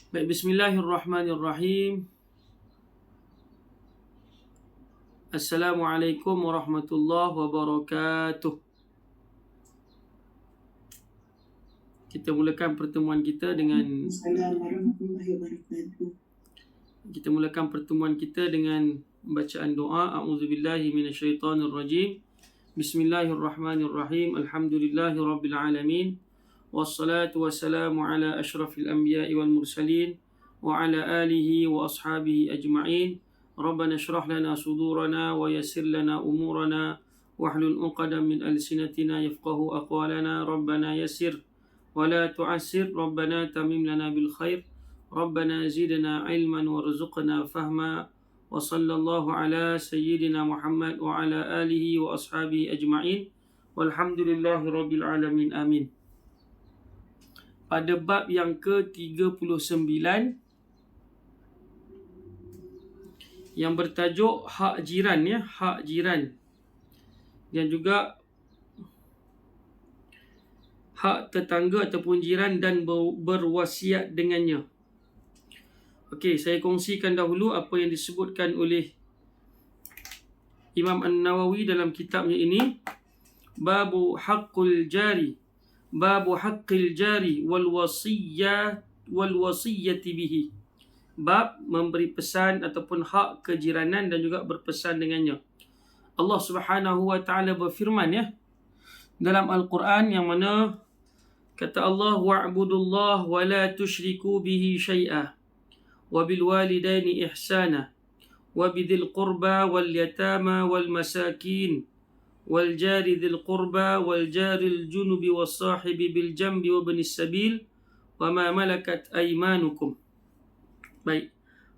Baik, bismillahirrahmanirrahim. Assalamualaikum warahmatullahi wabarakatuh. Kita mulakan pertemuan kita dengan Assalamualaikum warahmatullahi wabarakatuh. Kita mulakan pertemuan kita dengan bacaan doa. A'udzubillahi minasyaitonirrajim. Bismillahirrahmanirrahim. Alhamdulillahirabbil alamin. Wassalatu wassalamu ala asyrafil anbiya'i wal mursalin wa ala alihi wa ashabihi ajma'in. Rabbana shrah lana sudurana wa yassir lana umurana wahlul 'uqdatam min alsinatina yafqahu aqwalana. Rabbana yassir wa la tu'assir. Rabbana tamim lana bil khair. Rabbana zidna ilman warzuqna fahma. Wa sallallahu ala sayyidina Muhammad wa ala alihi wa ashabihi ajma'in. Walhamdulillahi rabbil alamin. Amin. Pada bab yang ke-39 yang bertajuk hak jiran, hak jiran, dan juga hak tetangga ataupun jiran dan berwasiat dengannya. Okey, saya kongsikan dahulu apa yang disebutkan oleh Imam An-Nawawi dalam kitabnya ini. Babu haqqul jari, babu haqqil jari wal wasiyyati bihi. Bab memberi pesan ataupun hak kejiranan dan juga berpesan dengannya. Allah Subhanahu wa taala berfirman dalam Al-Quran, yang mana kata Allah, wa'budullah wa la tusyriku bihi syai'a wa bil walidaini ihsana wa bidhil qurba wal yatama wal masakin wal jari dhil qurba wal jaril junubi was sahibi bil jambi wa ibnis sabil wa ma malakat aymanukum. Baik,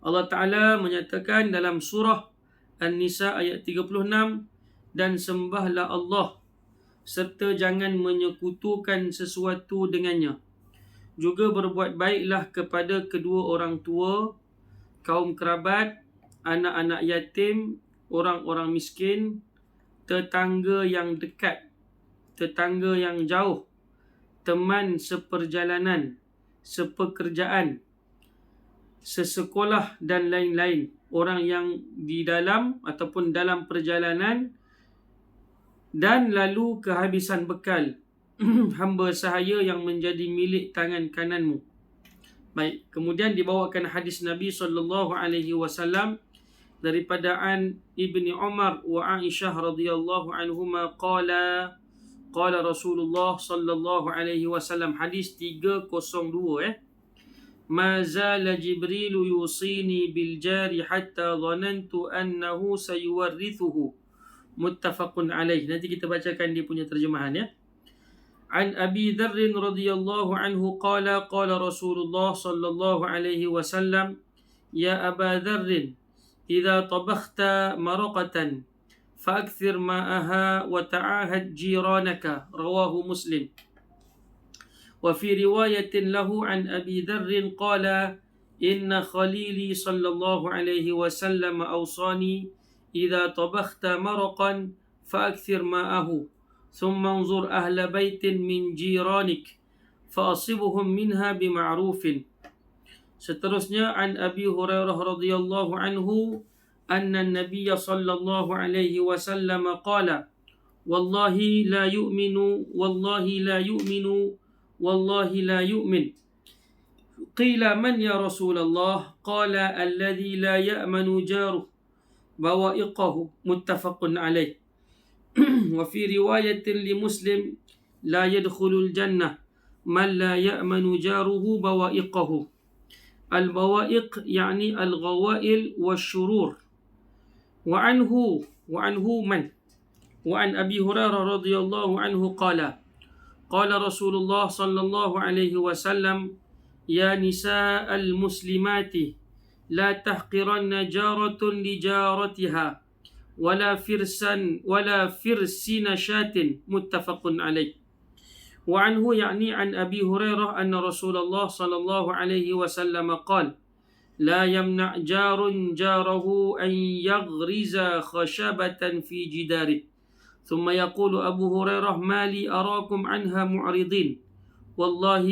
Allah Ta'ala menyatakan dalam surah An-Nisa ayat 36, dan sembahlah Allah serta jangan menyekutukan sesuatu dengannya. Juga berbuat baiklah kepada kedua orang tua, kaum kerabat, anak-anak yatim, orang-orang miskin, tetangga yang dekat, tetangga yang jauh, teman seperjalanan, sepekerjaan, sesekolah dan lain-lain. Orang yang di dalam ataupun dalam perjalanan dan lalu kehabisan bekal, hamba sahaya yang menjadi milik tangan kananmu. Baik, kemudian dibawakan hadis Nabi SAW daripada an Ibni Umar wa Aisyah radhiyallahu anhuma qala Rasulullah sallallahu alaihi wasallam. Hadis 302. Ma zala Jibril yusini bil jari hatta dhanantu annahu sayuwarrithuhu. Muttafaqun alaih. Nanti kita bacakan dia punya terjemahan An Abi Dharr radhiyallahu anhu qala Rasulullah sallallahu alaihi wasallam, ya Aba Dharr, idza tabakhta maraqatan fa'akthir ma'aha wa ta'ahad jiranaka. Rawahu Muslim. Wa fi riwayatin lahu an Abi Dharr qala inna khalili sallallahu alaihi wasallam awsani idza tabakhta maraqan fa'akthir ma'ahu thumma anzur ahla baitin min jiranik fa'asibuhum minha bima'rufin. Seterusnya an Abi Hurairah radhiyallahu anhu anna an-nabiy sallallahu alaihi wasallam qala wallahi la yu'minu wallahi la yu'minu wallahi la yu'min. Qila man ya Rasulullah? Qala alladhi la ya'manu jaruh bawa'iqahu. Muttafaqun alaih. Wa fi riwayatin li Muslim la yadkhulul jannah man la ya'manu jaruhu bawa'iqahu. Al-bawa'iq yani al-ghawail wasyurur. Wa anhu man? Wa an Abi Hurairah radhiyallahu anhu qala Rasulullah sallallahu alaihi wasallam, ya nisa al-muslimati la tahqiranna jaratun li jaratiha wala firsina syatin. Muttafaqun alaih. Wa anhu yani an Abi Hurairah anna Rasulullah sallallahu alaihi wasallam qala la yamna' jarun jarahu an yaghriza khashabatan fi jidari. ثم يقول أبو هريرة ما لي أراكم عنها معرضين والله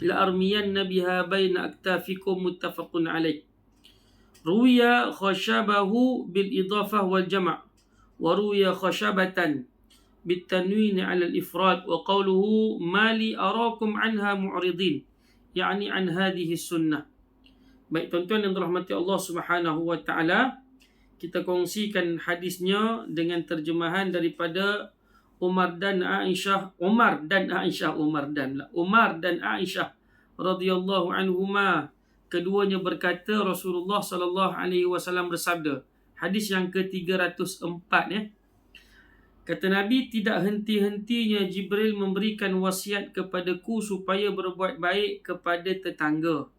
لأرمين بها بين أكتافكم متفق عليه. روي خشبه بالإضافة والجمع، وروي خشبة بالتنوين على الإفراد، وقوله ما لي أراكم عنها معرضين يعني عن هذه السنة. Baik tuan-tuan yang dirahmati Allah Subhanahu wa taala, kita kongsikan hadisnya dengan terjemahan daripada Umar dan Aisyah radhiyallahu anhuma. Keduanya berkata Rasulullah sallallahu alaihi wasallam bersabda. Hadis yang ke-304 ya. Kata Nabi, tidak henti-hentinya Jibril memberikan wasiat kepadaku supaya berbuat baik kepada tetangga,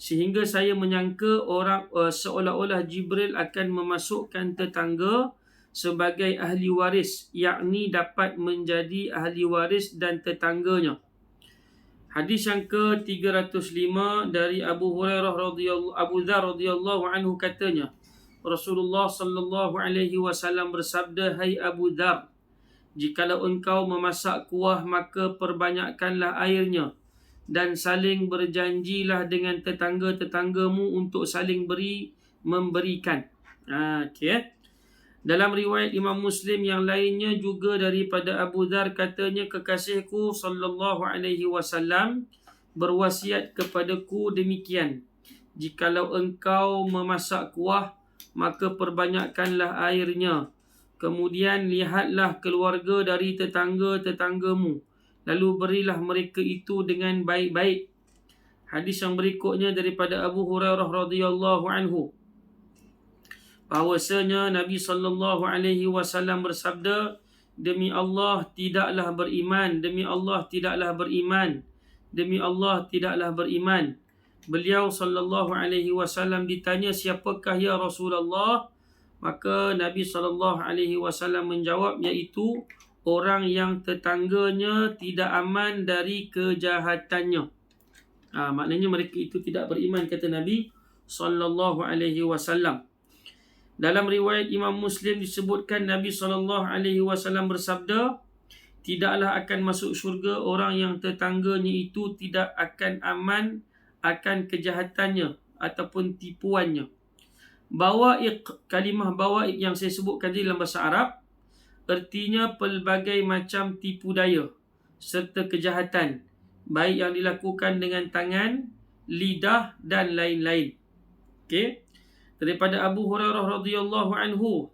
sehingga saya menyangka orang seolah-olah Jibril akan memasukkan tetangga sebagai ahli waris, yakni dapat menjadi ahli waris dan tetangganya. Hadis yang ke-305 dari Abu Dzar radhiyallahu anhu katanya, Rasulullah sallallahu alaihi wasallam bersabda, hai Abu Dzar, jikalau engkau memasak kuah maka perbanyakkanlah airnya dan saling berjanjilah dengan tetangga-tetanggamu untuk saling memberikan. Okey. Dalam riwayat Imam Muslim yang lainnya juga daripada Abu Dzar katanya, kekasihku sallallahu alaihi wasallam berwasiat kepadaku demikian, jikalau engkau memasak kuah maka perbanyakkanlah airnya, kemudian lihatlah keluarga dari tetangga-tetanggamu, lalu berilah mereka itu dengan baik-baik. Hadis yang berikutnya daripada Abu Hurairah radhiyallahu anhu, bahwasanya Nabi sallallahu alaihi wasallam bersabda, demi Allah tidaklah beriman, demi Allah tidaklah beriman, demi Allah tidaklah beriman. Beliau sallallahu alaihi wasallam ditanya, siapakah ya Rasulullah? Maka Nabi sallallahu alaihi wasallam menjawab, iaitu orang yang tetangganya tidak aman dari kejahatannya. Maknanya mereka itu tidak beriman, kata Nabi sallallahu alaihi wasallam. Dalam riwayat Imam Muslim disebutkan Nabi SAW bersabda, tidaklah akan masuk syurga orang yang tetangganya itu tidak akan aman akan kejahatannya ataupun tipuannya. Bawa'iq, kalimah bawa'iq yang saya sebutkan tadi dalam bahasa Arab, artinya pelbagai macam tipu daya serta kejahatan, baik yang dilakukan dengan tangan, lidah dan lain-lain. Okey. Daripada Abu Hurairah radhiyallahu anhu,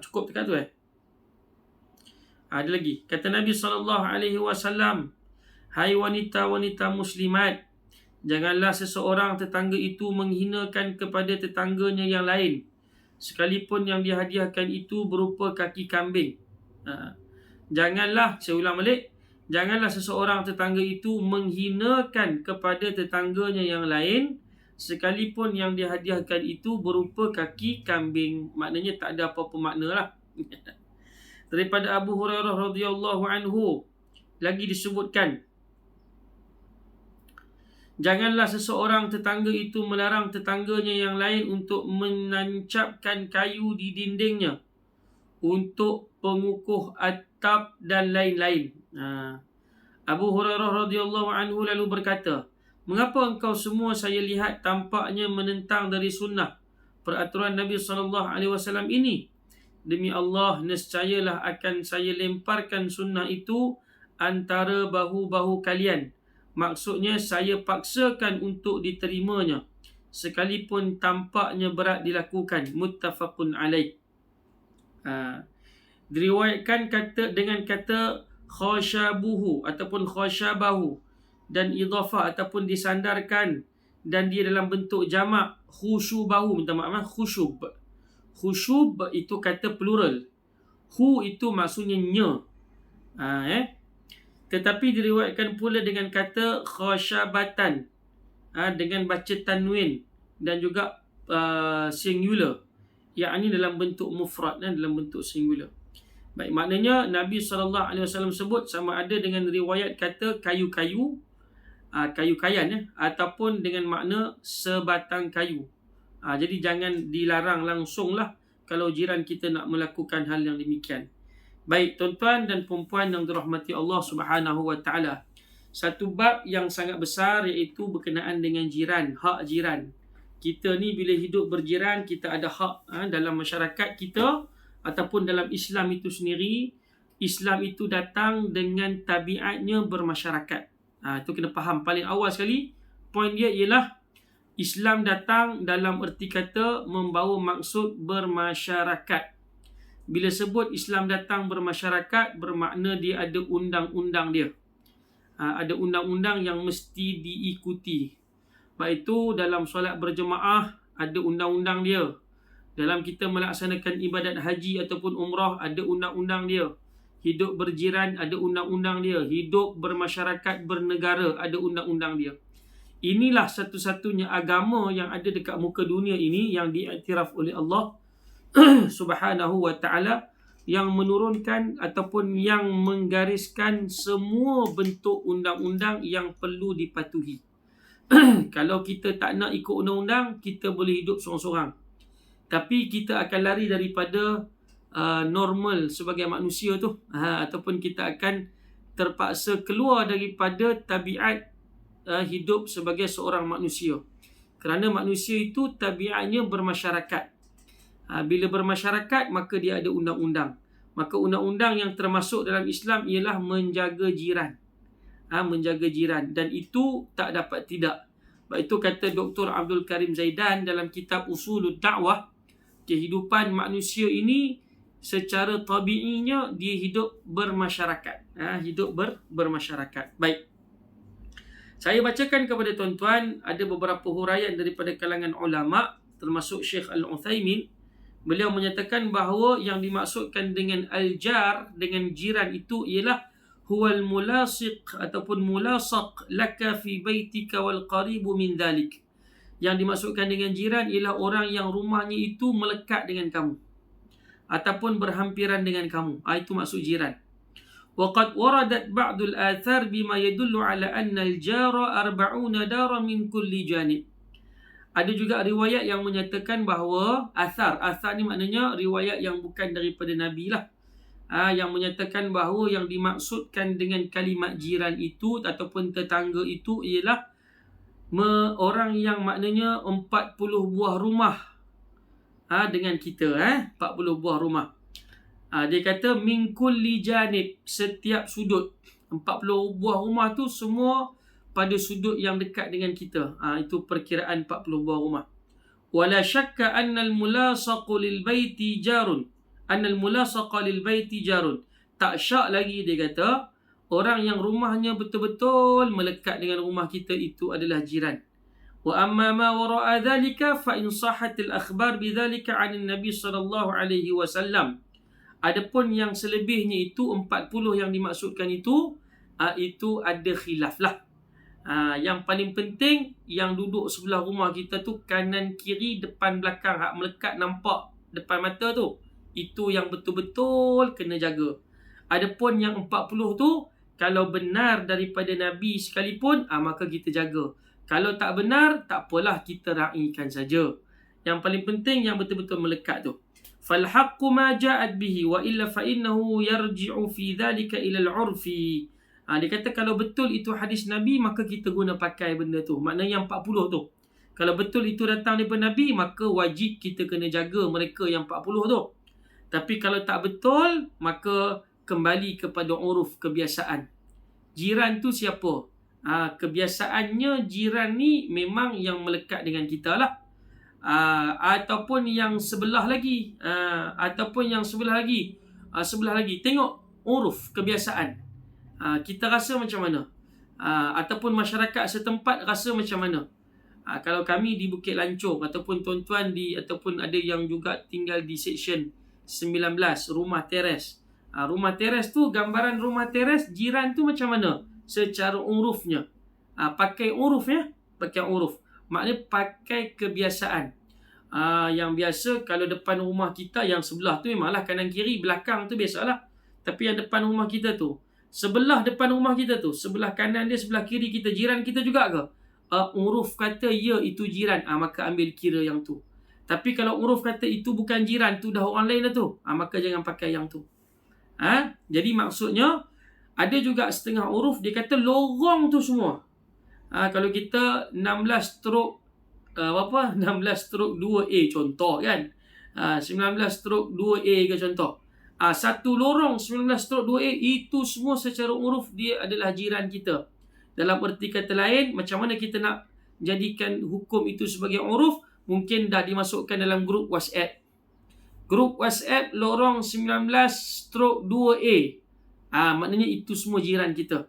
cukup dekat tu ada lagi, kata Nabi sallallahu alaihi wasallam, hai wanita-wanita muslimat, janganlah seseorang tetangga itu menghinakan kepada tetangganya yang lain, sekalipun yang dihadiahkan itu berupa kaki kambing. Janganlah, saya ulang balik, janganlah seseorang tetangga itu menghinakan kepada tetangganya yang lain, sekalipun yang dihadiahkan itu berupa kaki kambing. Maknanya tak ada apa-apa makna lah. Daripada Abu Hurairah radhiyallahu anhu lagi disebutkan, janganlah seseorang tetangga itu melarang tetangganya yang lain untuk menancapkan kayu di dindingnya untuk pengukuh atap dan lain-lain. Abu Hurairah radhiyallahu anhu lalu berkata, mengapa engkau semua saya lihat tampaknya menentang dari sunnah peraturan Nabi SAW ini? Demi Allah, nescayalah akan saya lemparkan sunnah itu antara bahu-bahu kalian. Maksudnya saya paksakan untuk diterimanya, sekalipun tampaknya berat dilakukan. Muttafaqun alaih. Diriwayatkan dengan kata khashabuhu ataupun khashabahu dan idhafah ataupun disandarkan, dan dia dalam bentuk jamak khushubahu, minta maaf, khushub. Khushub itu kata plural, hu itu maksudnya nya. Tetapi diriwayatkan pula dengan kata khashabatan, dengan baca tanwin dan juga singular, yakni dalam bentuk mufrad dan dalam bentuk singular. Baik, maknanya Nabi SAW sebut sama ada dengan riwayat kata kayu-kayu, kayu-kayan ataupun dengan makna sebatang kayu. Jadi jangan dilarang langsung lah kalau jiran kita nak melakukan hal yang demikian. Baik tuan-tuan dan puan-puan yang dirahmati Allah Subhanahu wa taala, satu bab yang sangat besar, iaitu berkenaan dengan jiran, hak jiran. Kita ni bila hidup berjiran, kita ada hak dalam masyarakat kita ataupun dalam Islam itu sendiri. Islam itu datang dengan tabiatnya bermasyarakat. Itu kena faham. Paling awal sekali, poin dia ialah Islam datang dalam erti kata membawa maksud bermasyarakat. Bila sebut Islam datang bermasyarakat, bermakna dia ada undang-undang dia. Ada undang-undang yang mesti diikuti. Baik itu dalam solat berjemaah, ada undang-undang dia. Dalam kita melaksanakan ibadat haji ataupun umrah, ada undang-undang dia. Hidup berjiran, ada undang-undang dia. Hidup bermasyarakat, bernegara, ada undang-undang dia. Inilah satu-satunya agama yang ada dekat muka dunia ini yang diiktiraf oleh Allah Subhanahu wa ta'ala, yang menurunkan ataupun yang menggariskan semua bentuk undang-undang yang perlu dipatuhi. Kalau kita tak nak ikut undang-undang, kita boleh hidup sorang-sorang. Tapi kita akan lari daripada normal sebagai manusia tu, ataupun kita akan terpaksa keluar daripada tabiat hidup sebagai seorang manusia. Kerana manusia itu tabiatnya bermasyarakat. Bila bermasyarakat, maka dia ada undang-undang. Maka undang-undang yang termasuk dalam Islam ialah menjaga jiran. Menjaga jiran. Dan itu tak dapat tidak. Sebab itu kata Dr. Abdul Karim Zaidan dalam kitab Usulul Da'wah, kehidupan manusia ini secara tabiinya dia hidup bermasyarakat. Hidup bermasyarakat. Baik. Saya bacakan kepada tuan-tuan ada beberapa huraian daripada kalangan ulama, termasuk Syekh Al-Uthaymin. Beliau menyatakan bahawa yang dimaksudkan dengan al-jar, dengan jiran itu ialah huwal mulasiq ataupun mulasaq laka fi baitika wal qaribu min dhalik. Yang dimaksudkan dengan jiran ialah orang yang rumahnya itu melekat dengan kamu ataupun berhampiran dengan kamu. Itu maksud jiran. Waqad waradat ba'dul athar bima yadullu ala anna al-jara 40 dara min kulli janib. Ada juga riwayat yang menyatakan bahawa asar ni maknanya riwayat yang bukan daripada Nabi lah. Yang menyatakan bahawa yang dimaksudkan dengan kalimat jiran itu ataupun tetangga itu ialah orang yang maknanya 40 buah rumah dengan kita. 40 buah rumah. Dia kata min kulli janib, setiap sudut. 40 buah rumah tu semua pada sudut yang dekat dengan kita. Itu perkiraan 40 buah rumah. Wala syakka anna al-mulasaqu lil baiti jarun. Anna al-mulasaqa lil baiti jarun. Tak syak lagi dia kata orang yang rumahnya betul-betul melekat dengan rumah kita itu adalah jiran. Wa amma ma wara'a dhalika fa in sahhat al-akhbar bidzalika 'an an-nabi sallallahu alaihi wasallam. Adapun yang selebihnya itu 40 yang dimaksudkan itu ada khilaf lah. Yang paling penting yang duduk sebelah rumah kita tu, kanan kiri depan belakang, hak melekat nampak depan mata tu, itu yang betul-betul kena jaga. Adapun yang 40 tu, kalau benar daripada Nabi sekalipun, maka kita jaga. Kalau tak benar, tak apalah, kita raikan saja. Yang paling penting yang betul-betul melekat tu. فَالْحَقُّ مَا جَاءَتْ بِهِ وَإِلَّا فَإِنَّهُ يَرْجِعُ فِي ذَلِكَ إِلَى الْعُرْفِ. Dia kata kalau betul itu hadis Nabi, maka kita guna pakai benda tu. Maknanya yang 40 tu. Kalau betul itu datang daripada Nabi, maka wajib kita kena jaga mereka yang 40 tu. Tapi kalau tak betul, maka kembali kepada uruf, kebiasaan. Jiran tu siapa? Kebiasaannya jiran ni memang yang melekat dengan kita lah. Ataupun yang sebelah lagi. Sebelah lagi. Tengok uruf, kebiasaan. Kita rasa macam mana? Ataupun masyarakat setempat rasa macam mana? Kalau kami di Bukit Lancung ataupun tuan-tuan ataupun ada yang juga tinggal di seksyen 19, rumah teres. Rumah teres tu, gambaran rumah teres, jiran tu macam mana? Secara urufnya. Pakai uruf ya. Pakai uruf. Maknanya pakai kebiasaan. Yang biasa kalau depan rumah kita yang sebelah tu memanglah kanan kiri, belakang tu biasalah. Tapi yang depan rumah kita tu, sebelah depan rumah kita tu, sebelah kanan dia, sebelah kiri kita, jiran kita juga ke? Uruf kata ya itu jiran, maka ambil kira yang tu. Tapi kalau uruf kata itu bukan jiran, tu dah orang lain dah tu, maka jangan pakai yang tu. Jadi maksudnya Ada juga setengah uruf dia kata lorong tu semua. Kalau kita 16 stroke 16 stroke 2A contoh kan. 19 stroke 2A ke contoh. Satu lorong 19 stroke 2A itu semua secara uruf dia adalah jiran kita. Dalam erti kata lain, macam mana kita nak jadikan hukum itu sebagai uruf? Mungkin dah dimasukkan dalam grup WhatsApp. Grup WhatsApp lorong 19 stroke 2A. Maknanya itu semua jiran kita.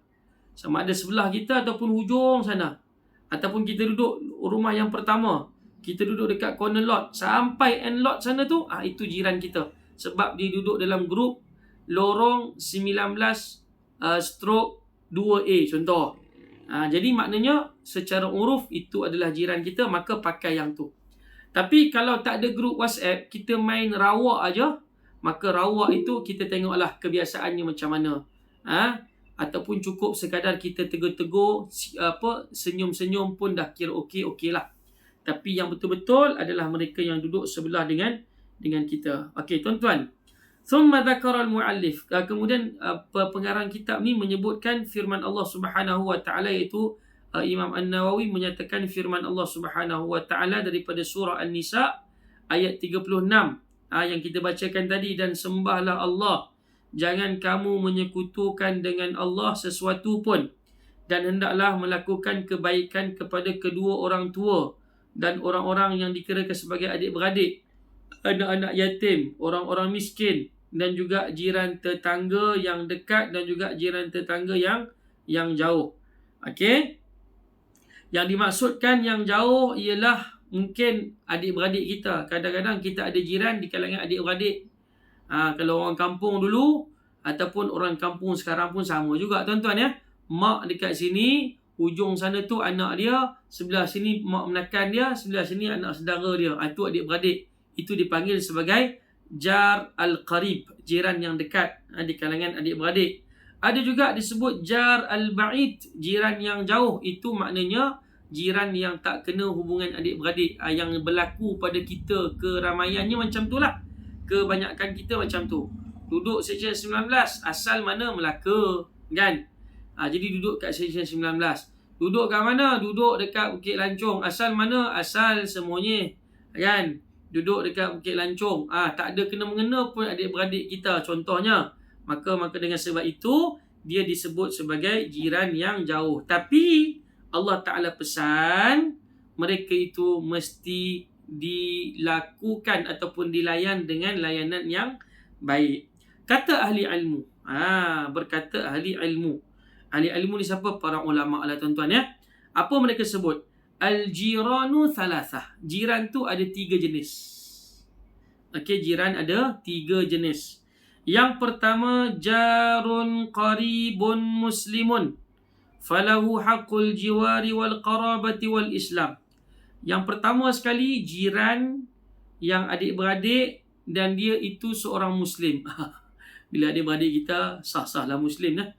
Sama ada sebelah kita ataupun hujung sana. Ataupun kita duduk rumah yang pertama. Kita duduk dekat corner lot. Sampai end lot sana tu, itu jiran kita. Sebab dia duduk dalam grup lorong 19 stroke 2A contoh. Jadi maknanya secara uruf itu adalah jiran kita, maka pakai yang tu. Tapi kalau tak ada grup WhatsApp, kita main rawak aja, maka rawak itu kita tengoklah kebiasaannya macam mana. Ataupun cukup sekadar kita tegur-tegur, senyum-senyum pun dah kira okey lah. Tapi yang betul-betul adalah mereka yang duduk sebelah dengan kita. Okey tuan-tuan. Thumma dzakara al-muallif. Kemudian pengarang kitab ni menyebutkan firman Allah Subhanahu wa taala, iaitu Imam An-Nawawi menyatakan firman Allah Subhanahu wa taala daripada surah An-Nisa ayat 36 yang kita bacakan tadi, dan sembahlah Allah, jangan kamu menyekutukan dengan Allah sesuatu pun, dan hendaklah melakukan kebaikan kepada kedua orang tua dan orang-orang yang dikirakan sebagai adik-beradik, anak-anak yatim, orang-orang miskin, dan juga jiran tetangga yang dekat dan juga jiran tetangga yang jauh. Okey. Yang dimaksudkan yang jauh ialah mungkin adik-beradik kita. Kadang-kadang kita ada jiran di kalangan adik-beradik. Kalau orang kampung dulu ataupun orang kampung sekarang pun sama juga tuan-tuan ya. Mak dekat sini, hujung sana tu anak dia, sebelah sini mak menakan dia, sebelah sini anak saudara dia. Itu adik-beradik. Itu dipanggil sebagai jar al-qarib, jiran yang dekat di kalangan adik-beradik. Ada juga disebut jar al-ba'id, jiran yang jauh. Itu maknanya jiran yang tak kena hubungan adik-beradik. Yang berlaku pada kita keramaiannya macam tu lah. Kebanyakan kita macam tu. Duduk Seksyen 19, asal mana? Melaka, kan? Jadi duduk kat Seksyen 19. Duduk kat mana? Duduk dekat Bukit Lancong. Asal mana? Asal semuanya, kan? Duduk dekat Bukit Lancong. Tak ada kena-mengena pun adik-beradik kita contohnya. Maka dengan sebab itu dia disebut sebagai jiran yang jauh. Tapi Allah Ta'ala pesan mereka itu mesti dilakukan ataupun dilayan dengan layanan yang baik. Kata ahli ilmu. Berkata ahli ilmu. Ahli ilmu ni siapa? Para ulama lah tuan-tuan ya. Apa mereka sebut? Al-jiranu thalathah. Jiran tu ada 3 jenis. Okey, jiran ada 3 jenis. Yang pertama, jarun qaribun muslimun, falahu haqqul jiwari wal qarabati wal islam. Yang pertama sekali, jiran yang adik-beradik dan dia itu seorang muslim. Bila adik-beradik kita sah-sahlah muslim lah.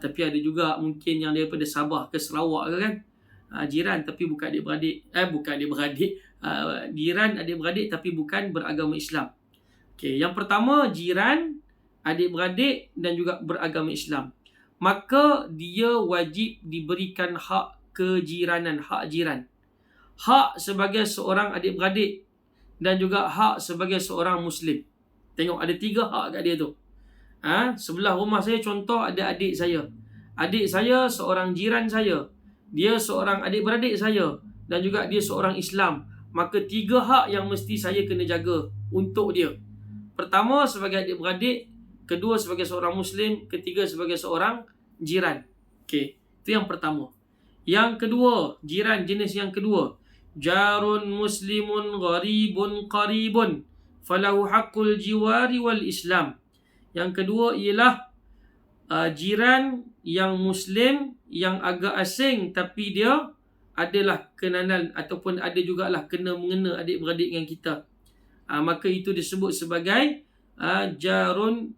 Tapi ada juga mungkin yang daripada Sabah ke Sarawak ke kan. Jiran tapi bukan adik-beradik. Bukan adik-beradik. Jiran adik-beradik tapi bukan beragama Islam. Okey, yang pertama jiran adik-beradik dan juga beragama Islam. Maka dia wajib diberikan hak kejiranan, hak jiran. Hak sebagai seorang adik-beradik dan juga hak sebagai seorang muslim. Tengok ada 3 hak kat dia tu. Sebelah rumah saya contoh ada adik saya. Adik saya seorang jiran saya. Dia seorang adik-beradik saya dan juga dia seorang Islam. Maka 3 hak yang mesti saya kena jaga untuk dia. Pertama sebagai adik-beradik, kedua sebagai seorang muslim, ketiga sebagai seorang jiran. Okey, itu yang pertama. Yang kedua, jiran jenis yang kedua, jarun muslimun gharibun qaribun, falahu haqqul jiwari wal islam. Yang kedua ialah jiran yang muslim yang agak asing tapi dia adalah kenalan ataupun ada jugalah kena mengena adik-beradik dengan kita. Maka itu disebut sebagai jarun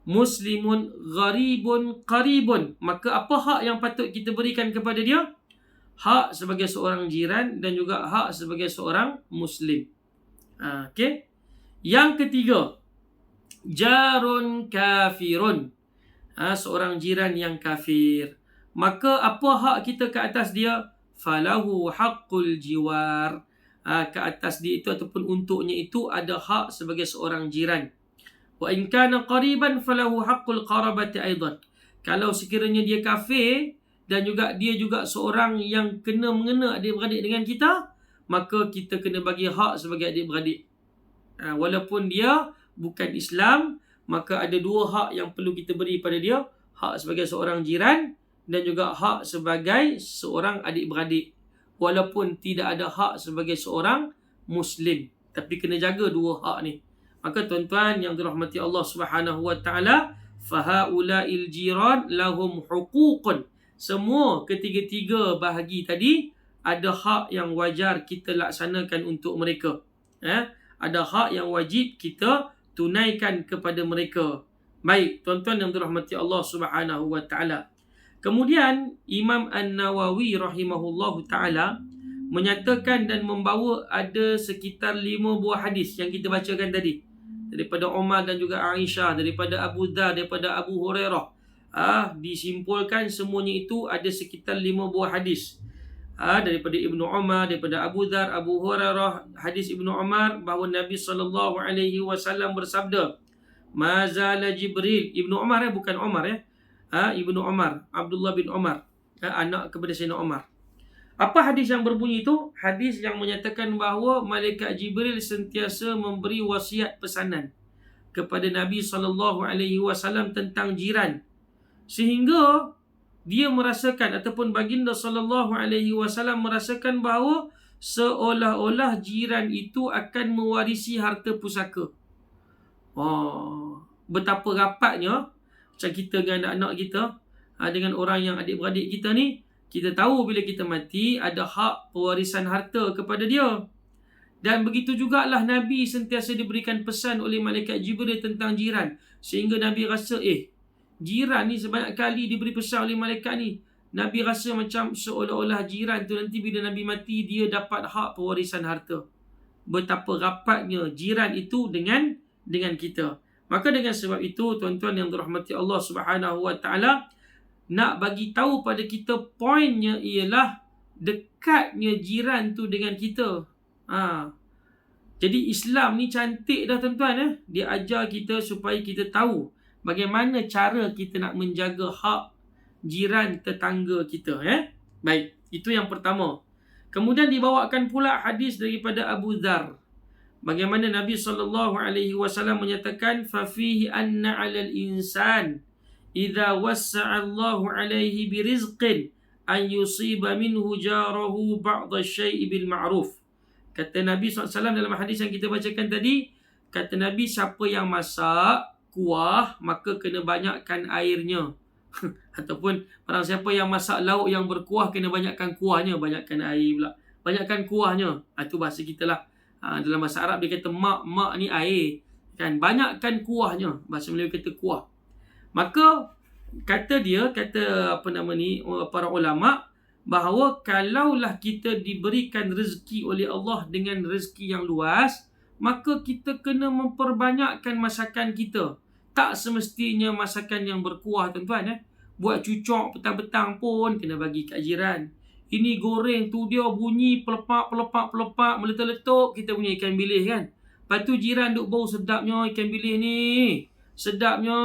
muslimun gharibun qaribun. Maka apa hak yang patut kita berikan kepada dia? Hak sebagai seorang jiran dan juga hak sebagai seorang muslim. Okey. Yang ketiga, jarun kafirun. seorang jiran yang kafir. Maka apa hak kita ke atas dia? Falahu haqqul jiwar. Ke atas dia itu ataupun untuknya itu ada hak sebagai seorang jiran. Wa in kana qariban falahu haqqul qarabati aidan. Kalau sekiranya dia kafir dan juga dia juga seorang yang kena mengena adik-beradik dengan kita, maka kita kena bagi hak sebagai adik-beradik. Walaupun dia bukan Islam, maka ada dua hak yang perlu kita beri pada dia. Hak sebagai seorang jiran dan juga hak sebagai seorang adik-beradik. Walaupun tidak ada hak sebagai seorang Muslim, tapi kena jaga dua hak ni. Maka tuan-tuan yang dirahmati Allah Subhanahu wa taala, fahaula'il jiran lahum huququn. Semua ketiga-tiga bahagi tadi ada hak yang wajar kita laksanakan untuk mereka. Ada hak yang wajib kita tunaikan kepada mereka. Baik, tuan-tuan yang dirahmati Allah Subhanahu wa taala. Kemudian Imam An-Nawawi rahimahullahu taala menyatakan dan membawa ada sekitar 5 buah hadis yang kita bacakan tadi. Daripada Umar dan juga Aisyah, daripada Abu Dzar, daripada Abu Hurairah. Disimpulkan semuanya itu ada sekitar 5 buah hadis. Daripada Ibnu Umar, daripada Abu Dzar, Abu Hurairah. Hadis Ibnu Umar bahawa Nabi SAW bersabda, Mazala Jibril. Ibnu Umar bukan Umar Ibnu Umar, Abdullah bin Umar, anak kepada Sayyidina Umar. Apa hadis yang berbunyi itu? Hadis yang menyatakan bahawa malaikat Jibril sentiasa memberi wasiat pesanan kepada Nabi SAW tentang jiran, sehingga dia merasakan ataupun baginda SAW merasakan bahawa seolah-olah jiran itu akan mewarisi harta pusaka. Betapa rapatnya macam kita dengan anak-anak kita, dengan orang yang adik-beradik kita ni, kita tahu bila kita mati ada hak pewarisan harta kepada dia. Dan begitu jugalah Nabi sentiasa diberikan pesan oleh malaikat Jibril tentang jiran, sehingga Nabi rasa jiran ni sebanyak kali diberi pesan oleh malaikat ni, Nabi rasa macam seolah-olah jiran tu nanti bila Nabi mati dia dapat hak pewarisan harta. Betapa rapatnya jiran itu dengan kita. Maka dengan sebab itu tuan-tuan yang dirahmati Allah Subhanahu wa taala, nak bagi tahu pada kita poinnya ialah dekatnya jiran tu dengan kita. Jadi Islam ni cantik dah tuan-tuan. Dia ajar kita supaya kita tahu bagaimana cara kita nak menjaga hak jiran tetangga kita. Baik, itu yang pertama. Kemudian dibawakan pula hadis daripada Abu Dzar. Bagaimana Nabi SAW menyatakan, fafihi anna 'alal insan idza wassa'a Allahu 'alaihi birizqin an yusiba minhu jarahu ba'dha syai'i bil ma'ruf. Kata Nabi SAW dalam hadis yang kita bacakan tadi, kata Nabi, siapa yang masak kuah maka kena banyakkan airnya. Ataupun barang siapa yang masak lauk yang berkuah kena banyakkan kuahnya, banyakkan air pula, banyakkan kuahnya. Itu bahasa kita lah. Dalam bahasa Arab dia kata mak ni air, kan, banyakkan kuahnya. Bahasa Melayu kata kuah. Maka kata para ulama bahawa kalaulah kita diberikan rezeki oleh Allah dengan rezeki yang luas, maka kita kena memperbanyakkan masakan kita. Tak semestinya masakan yang berkuah tuan-tuan. Buat cucuk petang-petang pun kena bagi kat jiran. Ini goreng tu dia bunyi pelepak, meletup-letup kita punya ikan bilis, kan. Lepas tu jiran duk bau sedapnya ikan bilis ni. Sedapnya.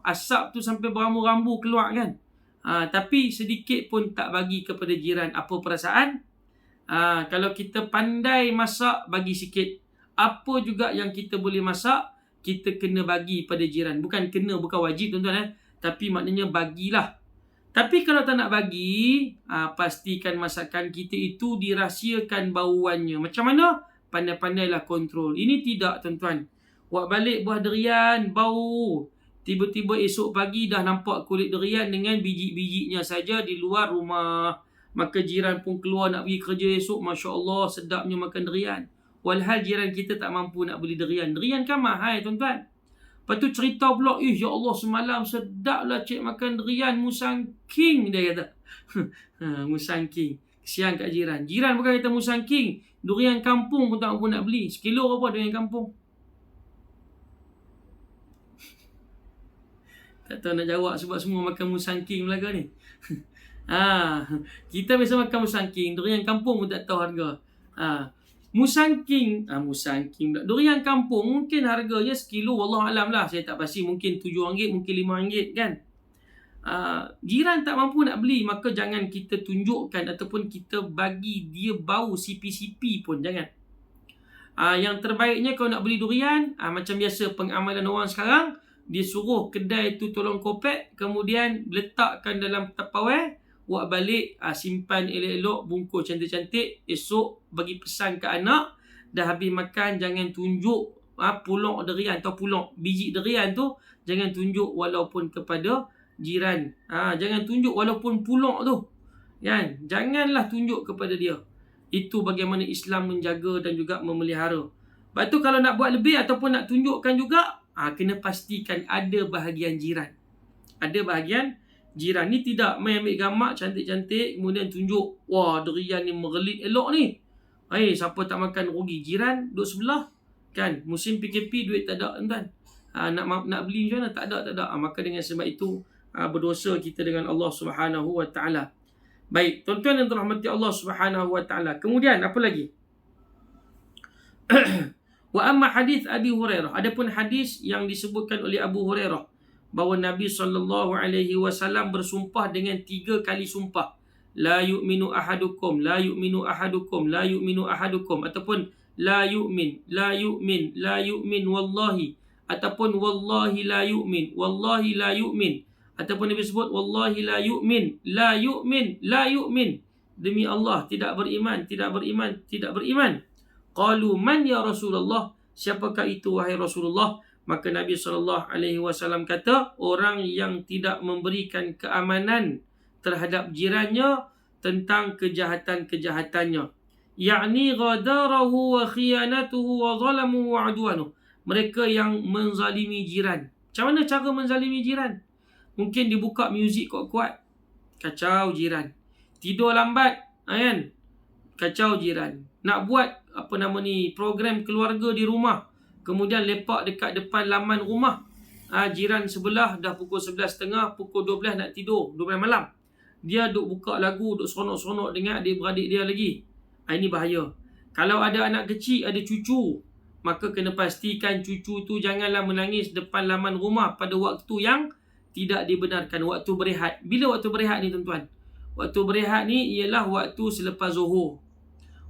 Asap tu sampai berambu-rambu keluar, kan. Tapi sedikit pun tak bagi kepada jiran. Apa perasaan? Kalau kita pandai masak, bagi sikit. Apa juga yang kita boleh masak, kita kena bagi pada jiran. Bukan wajib tuan-tuan. Tapi maknanya bagilah. Tapi kalau tak nak bagi, pastikan masakan kita itu dirahsiakan bauannya. Macam mana? Pandai-pandailah kontrol. Ini tidak tuan-tuan. Buat balik buah durian, bau. Tiba-tiba esok pagi dah nampak kulit durian dengan biji-bijinya saja di luar rumah. Maka jiran pun keluar nak pergi kerja esok, Masya Allah sedapnya makan durian. Walhal jiran kita tak mampu nak beli durian. Durian kan mahal tuan-tuan. Lepas tu cerita pula, ya Allah semalam sedaplah cik makan durian Musang King, dia kata. Musang King. Kesian kat jiran. Jiran bukan kata Musang King, durian kampung pun tak mampu nak beli. Sekilo apa durian kampung? Tak tahu nak jawab sebab semua makan musangking belaka ni. Kita biasa makan musangking, durian kampung pun tak tahu harga. Musangking pula. Durian kampung mungkin harganya sekilo wallahu alam lah. Saya tak pasti, mungkin RM7, mungkin RM5 kan. Jiran tak mampu nak beli, maka jangan kita tunjukkan ataupun kita bagi dia bau sipi-sipi pun jangan. Yang terbaiknya kalau nak beli durian, macam biasa pengamalan orang sekarang, dia suruh kedai tu tolong kopek, kemudian letakkan dalam Tupperware, buat balik, simpan elok-elok, bungkus cantik-cantik, esok bagi pesan ke anak, dah habis makan jangan tunjuk pulok durian atau pulok biji durian tu, jangan tunjuk walaupun kepada jiran. Jangan tunjuk walaupun pulok tu, kan? Janganlah tunjuk kepada dia. Itu bagaimana Islam menjaga dan juga memelihara. Lepas tu kalau nak buat lebih ataupun nak tunjukkan juga, kena pastikan ada bahagian jiran. Ada bahagian jiran ni tidak main ambil gambar cantik-cantik kemudian tunjuk, wah durian ni merelit elok ni. Siapa tak makan rugi. Jiran duduk sebelah, kan? Musim PKP duit tak ada, tuan. Nak beli macam mana? Tak ada. Maka dengan sebab itu berdosa kita dengan Allah Subhanahu Wa Taala. Baik, tuan-tuan yang dirahmati Allah Subhanahu Wa Taala. Kemudian apa lagi? Wa amma hadis Abi Hurairah. Adapun hadis yang disebutkan oleh Abu Hurairah bahawa Nabi SAW bersumpah dengan 3 kali sumpah. La yu'minu ahadukum, la yu'minu ahadukum, la yu'minu ahadukum, ataupun la yu'min, la yu'min, la yu'min wallahi, ataupun wallahi la yu'min, wallahi la yu'min, ataupun Nabi sebut wallahi la yu'min, la yu'min, la yu'min, demi Allah tidak beriman, tidak beriman, tidak beriman. Qalu man ya Rasulullah, siapakah itu wahai Rasulullah? Maka Nabi SAW kata, orang yang tidak memberikan keamanan terhadap jirannya tentang kejahatan-kejahatannya. Ya'ni ghadarahu wa khiyanatuhu wa zalamu wa adwanuh. Mereka yang menzalimi jiran. Macam mana cara menzalimi jiran? Mungkin dibuka muzik kuat-kuat, kacau jiran. Tidur lambat, kan? Kacau jiran. Nak buat program keluarga di rumah, kemudian lepak dekat depan laman rumah. Jiran sebelah dah pukul 11.30, pukul 12 nak tidur, 12 malam. Dia duk buka lagu, duk seronok-seronok dengan adik-beradik dia lagi. Ini bahaya. Kalau ada anak kecil, ada cucu, maka kena pastikan cucu tu janganlah menangis depan laman rumah pada waktu yang tidak dibenarkan, waktu berehat. Bila waktu berehat ni, tuan-tuan? Waktu berehat ni ialah waktu selepas zuhur,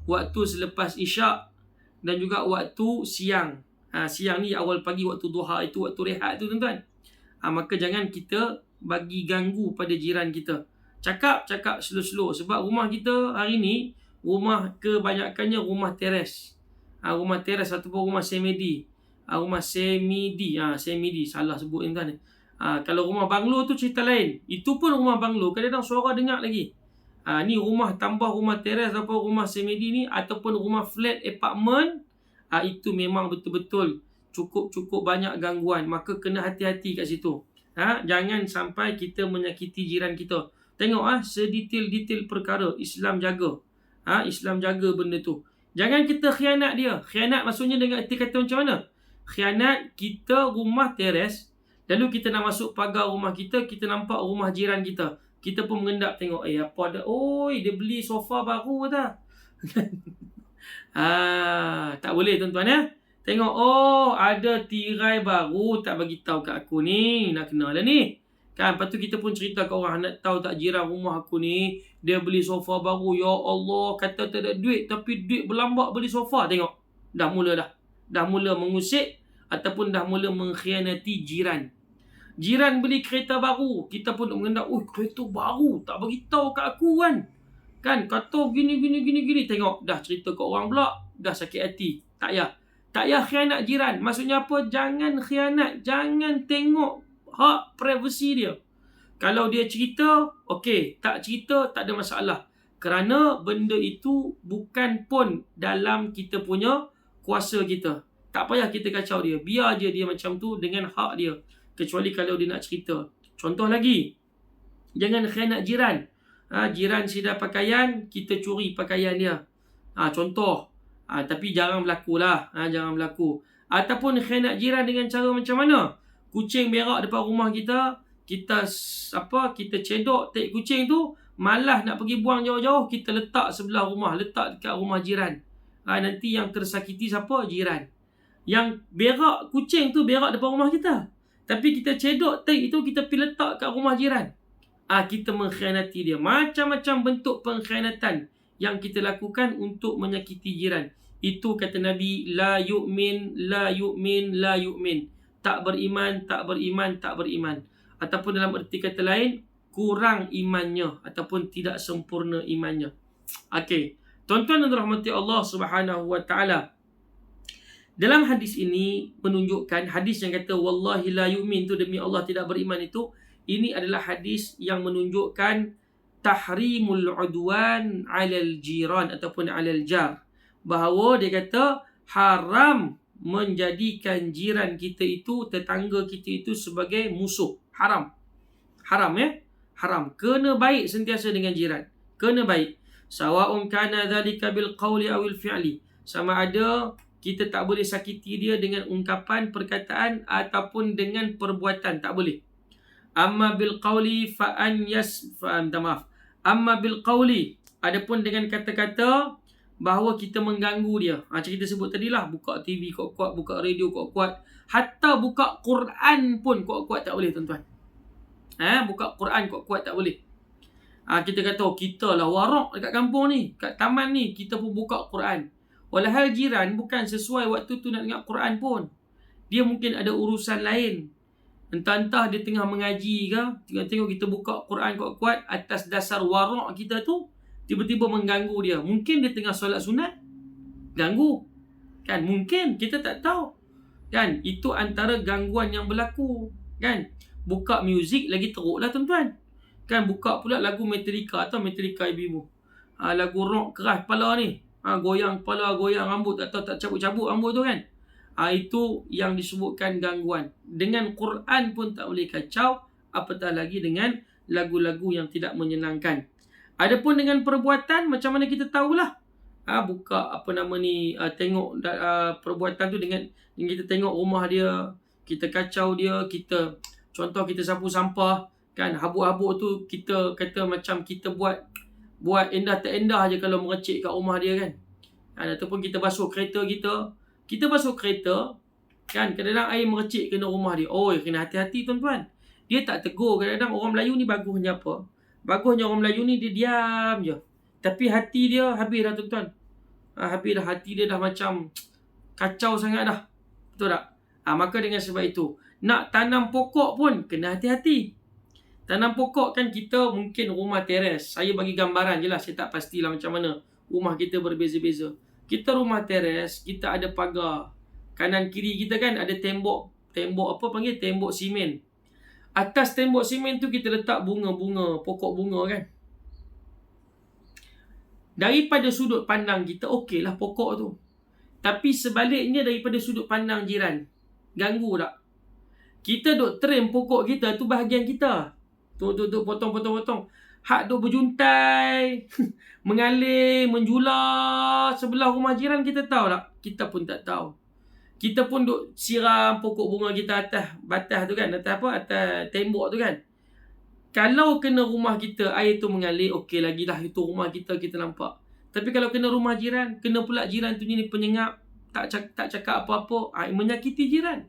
waktu selepas isyak, dan juga waktu siang. Siang ni awal pagi, waktu duha, itu waktu rehat tu, tuan-tuan. Maka jangan kita bagi ganggu pada jiran kita. Cakap slow-slow. Sebab rumah kita hari ni, rumah kebanyakannya rumah teres. Rumah teres ataupun rumah semidi. Rumah semidi. Semidi, salah sebut, tuan-tuan. Kalau rumah banglo tu cerita lain. Itu pun rumah banglo, kadang-kadang suara dengar lagi. Ni rumah tambah rumah teres ataupun rumah semidi ni, ataupun rumah flat apartment, itu memang betul-betul cukup banyak gangguan. Maka kena hati-hati kat situ. Jangan sampai kita menyakiti jiran kita. Tengok sedetail-detail perkara Islam jaga. Islam jaga benda tu. Jangan kita khianat dia. Khianat maksudnya dengan erti kata macam mana? Khianat, kita rumah teres, lalu kita nak masuk pagar rumah kita, kita nampak rumah jiran kita. Kita pun mengendap tengok, apa ada? Dia beli sofa baru dah. Tak boleh, tuan-tuan ya. Tengok, ada tirai baru, tak bagi tahu kat aku ni. Nak kenal lah ni. Kan, lepas tu kita pun cerita kat orang, nak tahu tak jiran rumah aku ni, dia beli sofa baru. Ya Allah, kata tak ada duit, tapi duit berlambak beli sofa. Tengok, dah mula mengusik ataupun dah mula mengkhianati jiran. Jiran beli kereta baru, kita pun mengendap, kereta baru, tak bagi tahu kat aku kan, kata gini. Tengok, dah cerita kat orang pula, dah sakit hati. Tak payah khianat jiran. Maksudnya apa? Jangan khianat, jangan tengok hak privasi dia. Kalau dia cerita, okey. Tak cerita, tak ada masalah. Kerana benda itu bukan pun dalam kita punya kuasa kita. Tak payah kita kacau dia. Biar je dia macam tu dengan hak dia. Kecuali kalau dia nak cerita. Contoh lagi, jangan khianat jiran. Jiran sidai pakaian, kita curi pakaian dia. Contoh. Tapi jarang berlaku lah. Jarang berlaku. Ataupun khianat jiran dengan cara macam mana? Kucing berak depan rumah kita, kita cedok tai kucing tu, malas nak pergi buang jauh-jauh, kita letak sebelah rumah, letak dekat rumah jiran. Nanti yang tersakiti siapa? Jiran. Yang berak kucing tu berak depan rumah kita, tapi kita cedok tai itu, kita pergi letak kat rumah jiran. Kita mengkhianati dia. Macam-macam bentuk pengkhianatan yang kita lakukan untuk menyakiti jiran. Itu kata Nabi, la yu'min, la yu'min, la yu'min. Tak beriman, tak beriman, tak beriman. Ataupun dalam erti kata lain, kurang imannya ataupun tidak sempurna imannya. Okey. Tuan-tuan dan rahmati Allah Subhanahu wa taala. Dalam hadis ini menunjukkan, hadis yang kata wallahi la yu'min tu, demi Allah tidak beriman itu, ini adalah hadis yang menunjukkan tahrimul udwan 'alal jiran ataupun 'alal jar. Bahawa dia kata haram menjadikan jiran kita itu, tetangga kita itu sebagai musuh. Haram. Haram ya? Haram. Kena baik sentiasa dengan jiran. Kena baik. Sawa'un kana dhalika bil qawli awil fi'li. Sama ada kita tak boleh sakiti dia dengan ungkapan, perkataan ataupun dengan perbuatan. Tak boleh. Amma bil qawli Amma bil qawli, adapun dengan kata-kata, bahawa kita mengganggu dia. Macam kita sebut tadi lah, buka TV kuat-kuat, buka radio kuat-kuat, hatta buka Quran pun kuat-kuat tak boleh tuan-tuan. Buka Quran kuat-kuat tak boleh. Kita kata kita lah warak dekat kampung ni, kat taman ni, kita pun buka Quran. Walhal jiran bukan sesuai waktu tu nak dengar Quran pun. Dia mungkin ada urusan lain. Entah-entah dia tengah mengaji ke, tengok kita buka Quran kuat-kuat, atas dasar warak kita tu, tiba-tiba mengganggu dia. Mungkin dia tengah solat sunat, ganggu. Kan? Mungkin, kita tak tahu. Kan? Itu antara gangguan yang berlaku. Kan? Buka muzik lagi teruk lah tuan-tuan. Kan? Buka pula lagu Metallica atau Metallica ibu-ibu. Lagu rock keras kepala ni. Goyang kepala, goyang rambut, atau tak cabut-cabut rambut tu kan. Itu yang disebutkan gangguan. Dengan Quran pun tak boleh kacau, apatah lagi dengan lagu-lagu yang tidak menyenangkan. Adapun dengan perbuatan, macam mana kita tahulah. Buka tengok perbuatan tu dengan kita tengok rumah dia, kita kacau dia, contoh kita sapu sampah, kan, habuk-habuk tu kita kata macam kita buat endah tak endah je kalau merecik kat rumah dia kan. Ataupun kita basuh kereta kita basuh kereta, kan, kadang-kadang air merecik kena rumah dia. Kena hati-hati tuan-tuan. Dia tak tegur. Kadang-kadang orang Melayu ni bagusnya apa? Bagusnya orang Melayu ni dia diam je. Tapi hati dia habis dah tuan-tuan. Habis dah, hati dia dah macam kacau sangat dah. Betul tak? Maka dengan sebab itu, nak tanam pokok pun kena hati-hati. Tanam pokok kan, kita mungkin rumah teres. Saya bagi gambaran je lah, saya tak pastilah macam mana. Rumah kita berbeza-beza. Kita rumah teres, kita ada pagar. Kanan kiri kita kan ada tembok tembok simen. Atas tembok simen tu kita letak bunga-bunga, pokok bunga kan. Daripada sudut pandang kita, okeylah pokok tu. Tapi sebaliknya daripada sudut pandang jiran, ganggu tak? Kita duk trim pokok kita tu bahagian kita. Tu potong. Hak duk berjuntai, mengalir, menjular sebelah rumah jiran, kita tahu tak? Kita pun tak tahu. Kita pun duk siram pokok bunga kita atas batas tu kan, atas tembok tu kan. Kalau kena rumah kita, air tu mengalir, okey lagi dah, itu rumah kita nampak. Tapi kalau kena rumah jiran, kena pula jiran tu ni penyengat, tak cakap apa-apa, menyakiti jiran.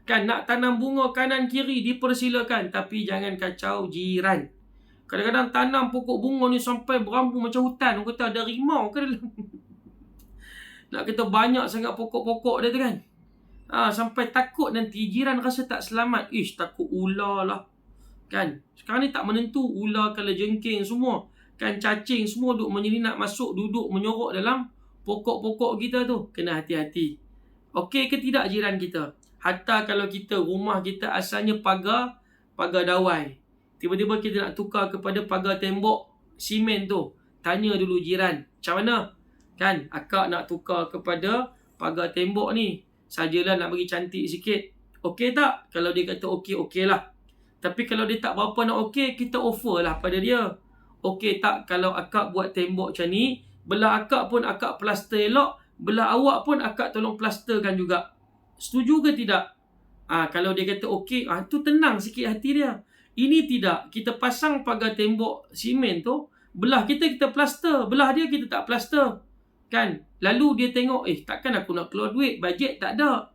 Kan, nak tanam bunga kanan kiri dipersilakan, tapi jangan kacau jiran. Kadang-kadang tanam pokok bunga ni sampai berambu macam hutan. Orang kata ada rimau ke dalam. Nak kata banyak sangat pokok-pokok dia tu kan. Sampai takut nanti jiran rasa tak selamat. Takut ular lah. Kan? Sekarang ni tak menentu. Ular, kala jengking semua. Kan, cacing semua duk menyelinap masuk, duduk menyorok dalam pokok-pokok kita tu. Kena hati-hati. Okey ke tidak jiran kita? Hatta kalau rumah kita asalnya pagar dawai. Tiba-tiba kita nak tukar kepada pagar tembok simen tu. Tanya dulu jiran, macam mana? Kan, akak nak tukar kepada pagar tembok ni. Sajalah nak bagi cantik sikit. Okey tak? Kalau dia kata okey lah. Tapi kalau dia tak berapa nak okey, kita offer lah pada dia. Okey tak kalau akak buat tembok macam ni, belah akak pun akak plaster elok, belah awak pun akak tolong plasterkan juga. Setuju ke tidak? Kalau dia kata okey, tu tenang sikit hati dia. Ini tidak. Kita pasang pagar tembok simen tu, belah kita plaster, belah dia kita tak plaster. Kan? Lalu dia tengok, takkan aku nak keluar duit, bajet tak ada.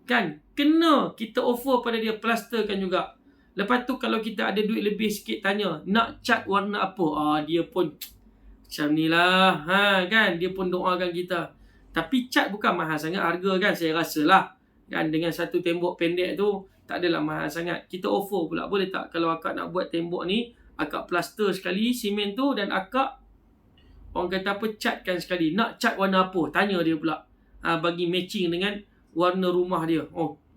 Kan? Kena kita offer pada dia, plasterkan juga. Lepas tu kalau kita ada duit lebih sikit, tanya, nak cat warna apa? Dia pun macam ni lah. Kan? Dia pun doakan kita. Tapi cat bukan mahal sangat harga kan, saya rasa lah. Kan? Dengan satu tembok pendek tu, tak adalah mahal sangat. Kita offer pula, boleh tak kalau akak nak buat tembok ni, akak plaster sekali simen tu, dan akak orang kata apa, catkan sekali. Nak cat warna apa? Tanya dia pula. Bagi matching dengan warna rumah dia.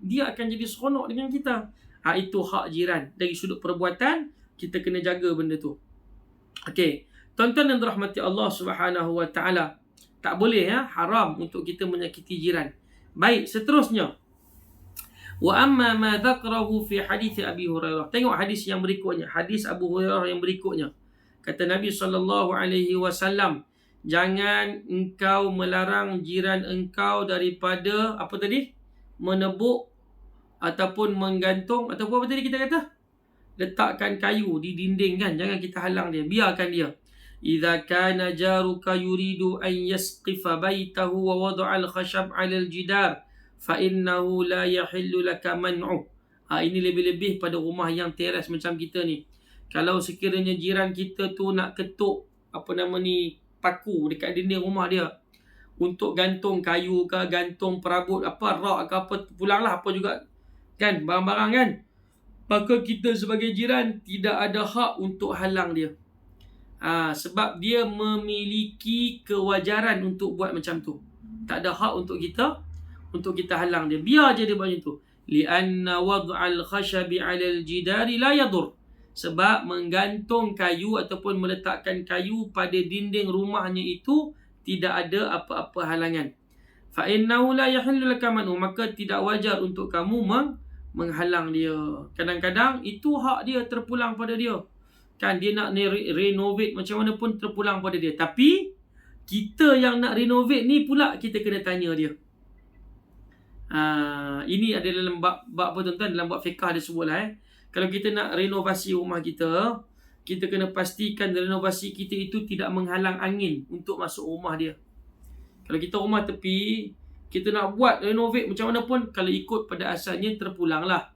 Dia akan jadi seronok dengan kita. Itu hak jiran. Dari sudut perbuatan, kita kena jaga benda tu. Okey. Tuan-tuan dan dirahmati Allah Subhanahu Wa Taala. Tak boleh haram untuk kita menyakiti jiran. Baik, seterusnya. Wa amma ma dzakarahu fi hadis Abi Hurairah. Tengok hadis yang berikutnya. Hadis Abu Hurairah yang berikutnya. Kata Nabi SAW, jangan engkau melarang jiran engkau daripada apa tadi? Menebuk ataupun menggantung, ataupun apa tadi kita kata? Letakkan kayu di dinding kan. Jangan kita halang dia. Biarkan dia. Idza kana jaruka yuridu an yasqifa baitahu wa wada'a al-khashab 'ala al-jidar fa innahu la yahillu laka man'uh. Ini lebih-lebih pada rumah yang teras macam kita ni. Kalau sekiranya jiran kita tu nak ketuk paku dekat dinding rumah dia untuk gantung kayu ke, gantung perabot apa, rak ke apa, pulanglah apa juga kan, barang-barang kan, maka kita sebagai jiran tidak ada hak untuk halang dia. Sebab dia memiliki kewajaran untuk buat macam tu. Tak ada hak untuk kita halang dia. Biar je dia buat macam tu. Lianna wad'al khashabi 'alal jidari la yadur. Sebab menggantung kayu ataupun meletakkan kayu pada dinding rumahnya itu tidak ada apa-apa halangan. Fa innahu la yahillu laka man'u. Maka tidak wajar untuk kamu menghalang dia. Kadang-kadang itu hak dia, terpulang pada dia. Kan dia nak renovate macam mana pun terpulang pada dia. Tapi kita yang nak renovate ni pula kita kena tanya dia. Ini ada dalam bab apa tuan-tuan, dalam bab fiqh dia sebutlah Kalau kita nak renovasi rumah kita, kita kena pastikan renovasi kita itu tidak menghalang angin untuk masuk rumah dia. Kalau kita rumah tepi, kita nak buat renovate macam mana pun, kalau ikut pada asalnya terpulanglah.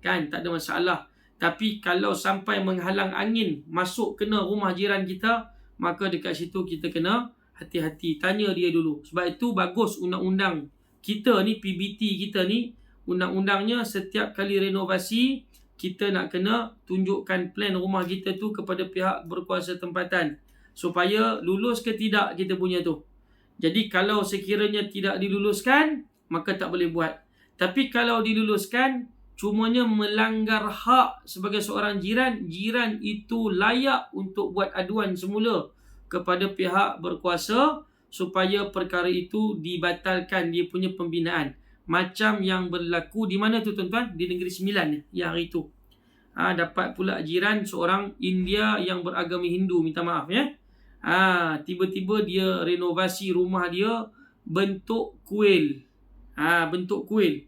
Kan, tak ada masalah. Tapi kalau sampai menghalang angin masuk kena rumah jiran kita, maka dekat situ kita kena hati-hati. Tanya dia dulu. Sebab itu bagus undang-undang kita ni, PBT kita ni, undang-undangnya setiap kali renovasi, kita nak kena tunjukkan plan rumah kita tu kepada pihak berkuasa tempatan. Supaya lulus ke tidak kita punya tu. Jadi kalau sekiranya tidak diluluskan, maka tak boleh buat. Tapi kalau diluluskan, cumanya melanggar hak sebagai seorang jiran, jiran itu layak untuk buat aduan semula kepada pihak berkuasa supaya perkara itu dibatalkan dia punya pembinaan. Macam yang berlaku di mana tu tuan-tuan? Di Negeri Sembilan yang hari itu. Dapat pula jiran seorang India yang beragama Hindu, minta maaf tiba-tiba dia renovasi rumah dia bentuk kuil. Bentuk kuil.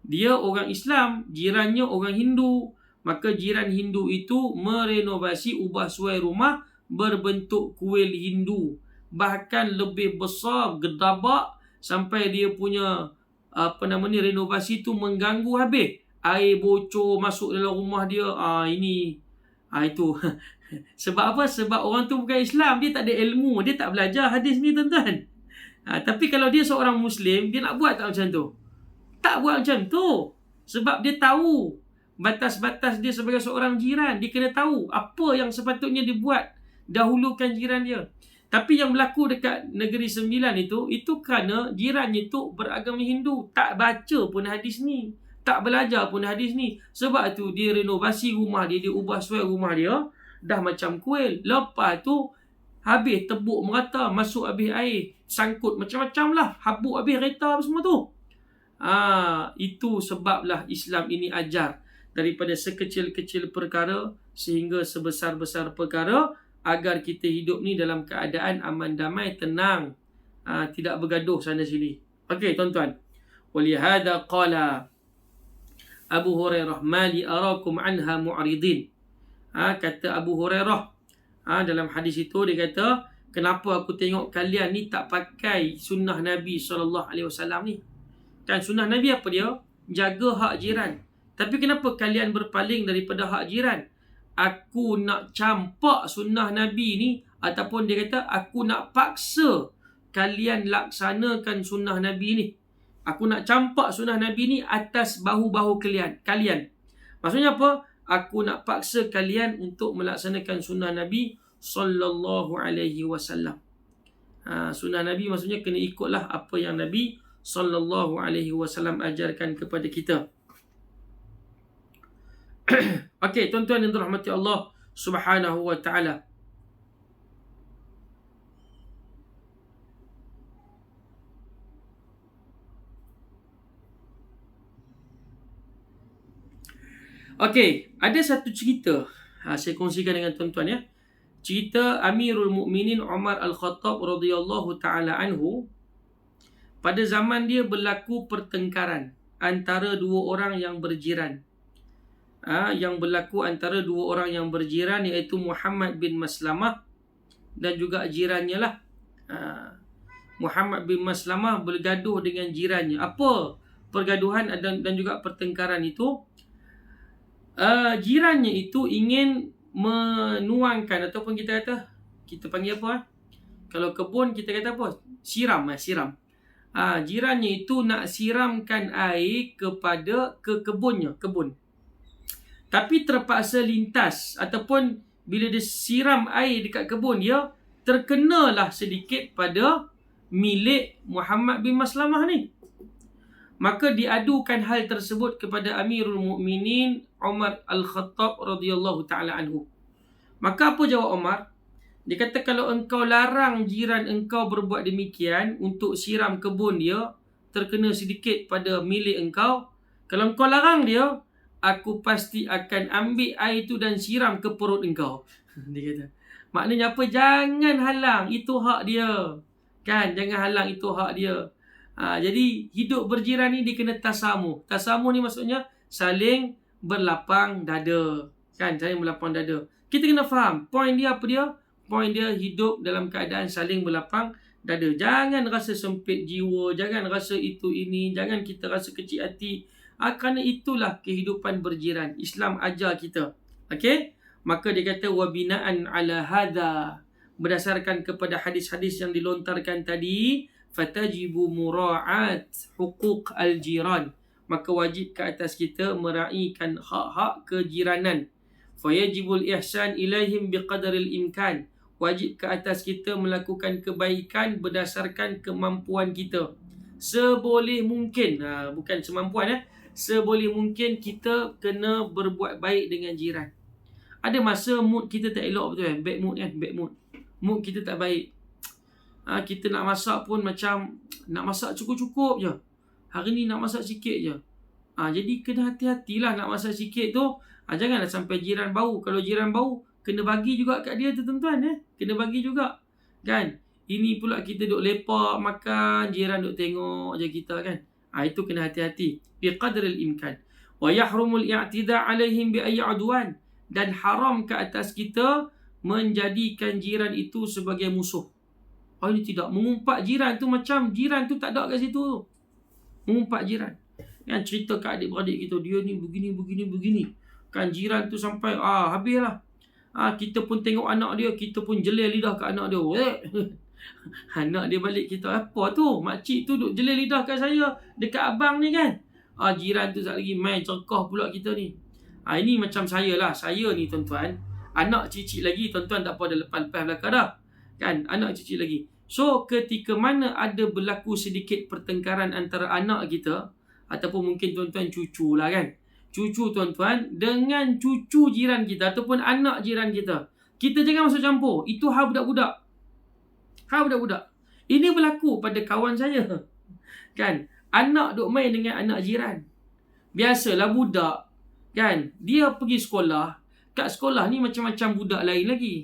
Dia orang Islam, jirannya orang Hindu. Maka jiran Hindu itu merenovasi, ubah suai rumah berbentuk kuil Hindu. Bahkan lebih besar, gedabak, sampai dia punya renovasi tu mengganggu habis. Air bocor masuk dalam rumah dia. Itu. Sebab apa? Sebab orang tu bukan Islam, dia tak ada ilmu, dia tak belajar hadis ni tuan-tuan. Tapi kalau dia seorang Muslim, dia nak buat tak macam tu? Tak buat macam tu. Sebab dia tahu batas-batas dia sebagai seorang jiran. Dia kena tahu apa yang sepatutnya dia buat. Dahulukan jiran dia. Tapi yang berlaku dekat Negeri Sembilan itu kerana jirannya itu beragama Hindu. Tak baca pun hadis ni. Tak belajar pun hadis ni. Sebab tu dia renovasi rumah dia. Dia ubah suai rumah dia. Dah macam kuil. Lepas tu habis tebuk merata. Masuk habis air. Sangkut macam-macam lah. Habuk habis kereta semua tu. Itu sebablah Islam ini ajar. Daripada sekecil-kecil perkara sehingga sebesar-besar perkara. Agar kita hidup ni dalam keadaan aman damai, tenang. Tidak bergaduh sana sini. Okey tuan-tuan. Walihada qala. Abu Hurairah, mali arakum anha mu'ridin. Kata Abu Hurairah, dalam hadis itu dia kata, kenapa aku tengok kalian ni tak pakai sunnah Nabi SAW ni? Kan sunnah Nabi apa dia? Jaga hak jiran. Tapi kenapa kalian berpaling daripada hak jiran? Aku nak campak sunnah Nabi ni, ataupun dia kata aku nak paksa kalian laksanakan sunnah Nabi ni. Aku nak campak sunnah Nabi ni atas bahu-bahu kalian. Maksudnya apa? Aku nak paksa kalian untuk melaksanakan sunnah Nabi sallallahu alaihi wasallam. Sunnah Nabi maksudnya kena ikutlah apa yang Nabi sallallahu alaihi wasallam ajarkan kepada kita. Okey, tuan-tuan yang dirahmati Allah Subhanahu wa taala. Okey, ada satu cerita saya kongsikan dengan tuan-tuan ya. Cerita Amirul Mukminin Umar Al-Khattab radhiyallahu taala anhu. Pada zaman dia berlaku pertengkaran antara dua orang yang berjiran. Yang berlaku antara dua orang yang berjiran, iaitu Muhammad bin Maslamah dan juga jirannya lah. Muhammad bin Maslamah bergaduh dengan jirannya. Apa pergaduhan dan juga pertengkaran itu? Jirannya itu ingin menuangkan, ataupun kita panggil apa? Kalau kebun kita kata apa? Siram. Jirannya itu nak siramkan air ke kebun. Tapi terpaksa lintas, ataupun bila dia siram air dekat kebun dia, terkenalah sedikit pada milik Muhammad bin Maslamah ni. Maka diadukan hal tersebut kepada Amirul Mukminin Umar Al-Khattab radhiyallahu taala anhu. Maka apa jawab Umar? Dia kata, kalau engkau larang jiran engkau berbuat demikian untuk siram kebun dia, terkena sedikit pada milik engkau. Kalau engkau larang dia, aku pasti akan ambil air itu dan siram ke perut engkau. Dia kata. Maknanya apa? Jangan halang, itu hak dia. Kan? Jangan halang, itu hak dia. Jadi hidup berjiran ni dia kena tasamuh. Tasamuh ni maksudnya saling berlapang dada. Kan? Saling berlapang dada. Kita kena faham. Poin dia apa dia? Poin dia hidup dalam keadaan saling berlapang dada. Jangan rasa sempit jiwa. Jangan rasa itu ini. Jangan kita rasa kecil hati. Kerana itulah kehidupan berjiran. Islam ajar kita. Okey? Maka dia kata, wabina'an ala hadha. Berdasarkan kepada hadis-hadis yang dilontarkan tadi, fatajibu mura'at huquq al-jiran. Maka wajib ke atas kita meraihkan hak-hak kejiranan. Fayajibul ihsan ilaihim biqadaril imkan. Wajib ke atas kita melakukan kebaikan berdasarkan kemampuan kita. Seboleh mungkin. Bukan semampuan. Seboleh mungkin kita kena berbuat baik dengan jiran. Ada masa mood kita tak elok betul kan? Bad mood kan? Bad mood. Mood kita tak baik. Kita nak masak pun macam nak masak cukup-cukup je. Hari ni nak masak sikit je. Jadi kena hati-hatilah nak masak sikit tu. Janganlah sampai jiran bau. Kalau jiran bau, kena bagi juga kat dia tu tuan-tuan. Kena bagi juga. Kan? Ini pula kita duk lepak makan, jiran duk tengok je kita kan. Itu kena hati-hati. Biqadril imkan. Wa yahrumul i'tida' alaihim bi ayyi udwan. Dan haram ke atas kita menjadikan jiran itu sebagai musuh. Ini tidak. Mengumpat jiran tu macam jiran tu tak ada kat situ. Mengumpat jiran. Yang cerita kat adik-beradik kita, dia ni begini. Kan jiran tu sampai habislah. Kita pun tengok anak dia, kita pun jelil lidah kat anak dia. Anak dia balik kita, apa tu? Makcik tu duk jelil lidah kat saya dekat abang ni kan. Jiran tu sekejap lagi main cerkah pula kita ni. Ini macam saya lah. Saya ni tuan-tuan, anak cicit lagi, tuan-tuan tak apa ada lepas-lepas belakang dah. Kan? Anak cicit lagi. So, ketika mana ada berlaku sedikit pertengkaran antara anak kita, ataupun mungkin tuan-tuan cucu lah kan. Cucu tuan-tuan dengan cucu jiran kita ataupun anak jiran kita, kita jangan masuk campur. Itu hal budak-budak. Hal budak-budak. Ini berlaku pada kawan saya. Kan? Anak duk main dengan anak jiran. Biasalah budak. Kan? Dia pergi sekolah. Kat sekolah ni macam-macam budak lain lagi.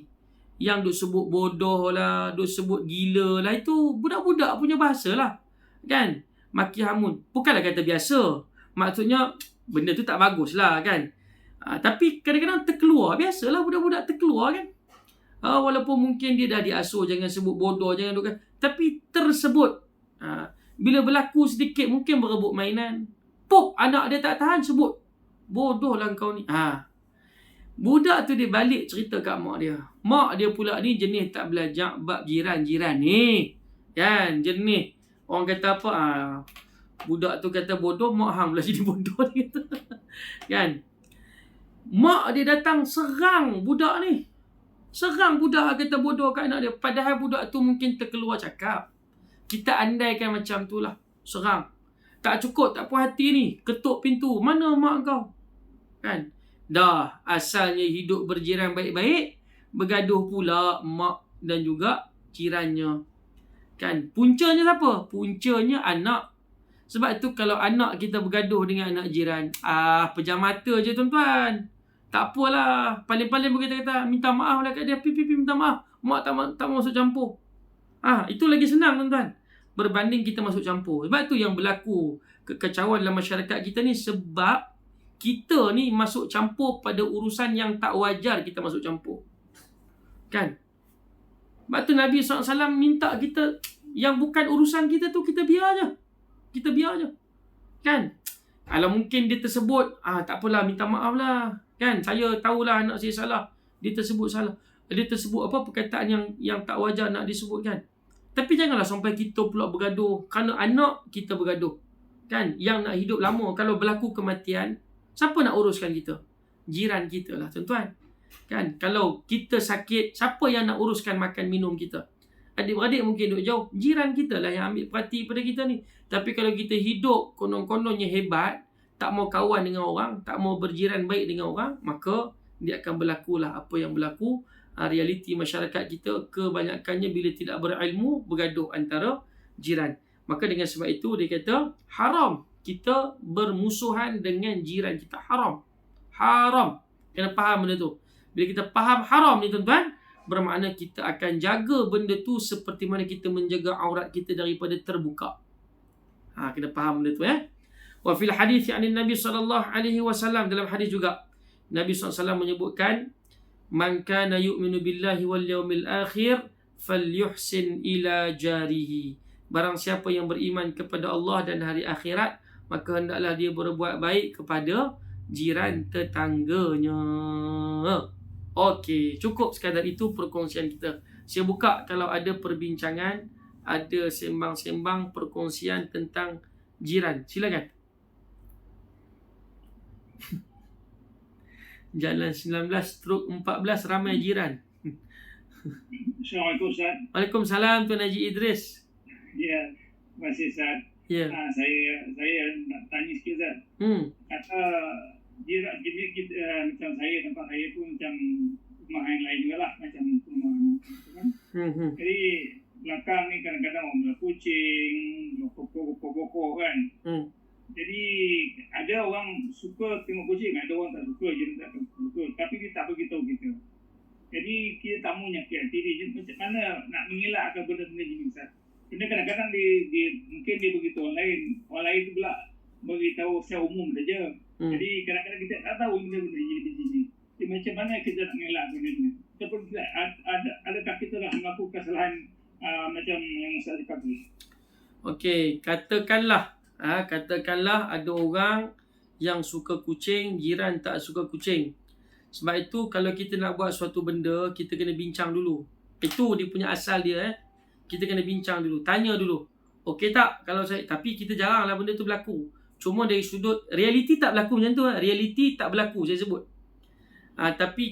Yang duk sebut bodoh lah, duk sebut gila lah. Itu budak-budak punya bahasa lah. Kan? Maki hamun. Bukanlah kata biasa. Maksudnya benda tu tak bagus lah kan. Tapi kadang-kadang terkeluar. Biasalah budak-budak terkeluar kan. Walaupun mungkin dia dah diasuh jangan sebut bodoh, jangan duk, tapi tersebut. Bila berlaku sedikit mungkin berebut mainan. Pop, anak dia tak tahan sebut. Bodoh lah kau ni. Budak tu dia balik cerita kat mak dia. Mak dia pula ni jenis tak belajar bab jiran-jiran ni. Kan, jenis. Orang kata apa? Budak tu kata bodoh, mak hang pula jadi bodoh ni. Kan? Mak dia datang serang budak ni. Serang budak kata bodoh kat anak dia. Padahal budak tu mungkin terkeluar cakap. Kita andaikan macam tu lah. Serang. Tak cukup, tak puas hati ni. Ketuk pintu. Mana mak kau? Kan? Dah asalnya hidup berjiran baik-baik, bergaduh pula mak dan juga jirannya. Kan? Puncanya siapa? Puncanya anak. Sebab tu kalau anak kita bergaduh dengan anak jiran, pejam mata je tuan-tuan. Tak apalah. Paling-paling pun kita kata minta maaf lah kat dia. Pipi minta maaf. Mak tak masuk campur. Itu lagi senang tuan-tuan. Berbanding kita masuk campur. Sebab tu yang berlaku kekacauan dalam masyarakat kita ni, sebab kita ni masuk campur pada urusan yang tak wajar kita masuk campur. Kan? Sebab tu Nabi SAW minta kita yang bukan urusan kita tu kita biar je. Kita biar je. Kan? Kalau mungkin dia tersebut, tak apalah, minta maaf lah. Kan? Saya tahulah anak saya salah. Dia tersebut salah. Dia tersebut apa perkataan yang tak wajar nak disebutkan. Tapi janganlah sampai kita pula bergaduh kerana anak kita bergaduh. Kan? Yang nak hidup lama. Kalau berlaku kematian, siapa nak uruskan kita? Jiran kita lah tuan-tuan. Kan? Kalau kita sakit, siapa yang nak uruskan makan minum kita? Adik-beradik mungkin duduk jauh. Jiran kita lah yang ambil perhati pada kita ni. Tapi kalau kita hidup konon-kononnya hebat, tak mau kawan dengan orang, tak mau berjiran baik dengan orang, maka dia akan berlakulah apa yang berlaku. Realiti masyarakat kita kebanyakannya bila tidak berilmu, bergaduh antara jiran. Maka dengan sebab itu dia kata haram kita bermusuhan dengan jiran kita. Haram. Kena faham benda tu. Bila kita faham haram ni tuan-tuan, bermakna kita akan jaga benda tu seperti mana kita menjaga aurat kita daripada terbuka. Kena faham benda tu Wa fil hadis yang Nabi SAW, dalam hadis juga Nabi SAW menyebutkan, man kana yu'minu billahi wal yawmil akhir falyuhsin ila jarihi. Barang siapa yang beriman kepada Allah dan hari akhirat, maka hendaklah dia berbuat baik kepada jiran tetangganya. Okey, cukup sekadar itu perkongsian kita. Saya buka kalau ada perbincangan, ada sembang-sembang perkongsian tentang jiran. Silakan. Jalan 19/14 ramai jiran. Assalamualaikum Ustaz. Waalaikumsalam Tuan Haji Idris. Ya, terima kasih Ustaz. Ya. Saya nak tanya sikit Ustaz. Kata jiran kita macam saya, tempat saya tu macam rumah yang lain juga lah, macam rumah kan. Jadi belakang ni kadang-kadang orang berkucing, pokok-pokok kan. Jadi ada orang suka tengok kucing, ada orang tak suka, je tak suka. Tapi dia tak beritahu kita. Jadi kita tak mau nyakit hati dia. Macam mana nak mengelakkan benda-benda jenis Ustaz? Benda kadang-kadang mungkin dia beritahu orang lain. Orang lain tu pula beritahu secara umum saja. Jadi kadang-kadang kita tak tahu benda-benda jenis. Jadi macam mana kita nak mengelakkan benda ni? Ataupun adakah kita dah melakukan kesalahan macam yang Ustaz cakap tadi? Okey, katakanlah ada orang yang suka kucing, jiran tak suka kucing. Sebab itu kalau kita nak buat suatu benda, kita kena bincang dulu. Itu dia punya asal dia. Kita kena bincang dulu, tanya dulu. Okey tak kalau saya, tapi kita jaranglah benda tu berlaku. Cuma dari sudut realiti tak berlaku macam tu. Realiti tak berlaku saya sebut. Tapi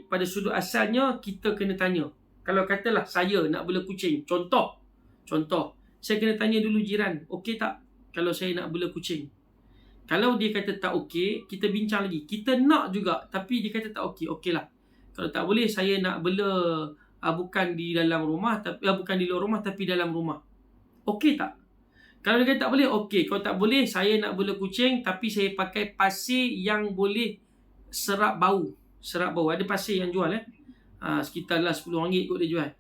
pada sudut asalnya kita kena tanya. Kalau katalah saya nak bela kucing, contoh, saya kena tanya dulu jiran, okey tak kalau saya nak bela kucing? Kalau dia kata tak okey, kita bincang lagi. Kita nak juga, tapi dia kata tak okey, okeylah. Kalau tak boleh, saya nak bela bukan di dalam rumah, tapi bukan di luar rumah, tapi dalam rumah. Okey tak? Kalau dia kata tak boleh, okey. Kalau tak boleh, saya nak bela kucing, tapi saya pakai pasir yang boleh serap bau. Ada pasir yang jual sekitarlah RM10 kot dia jual.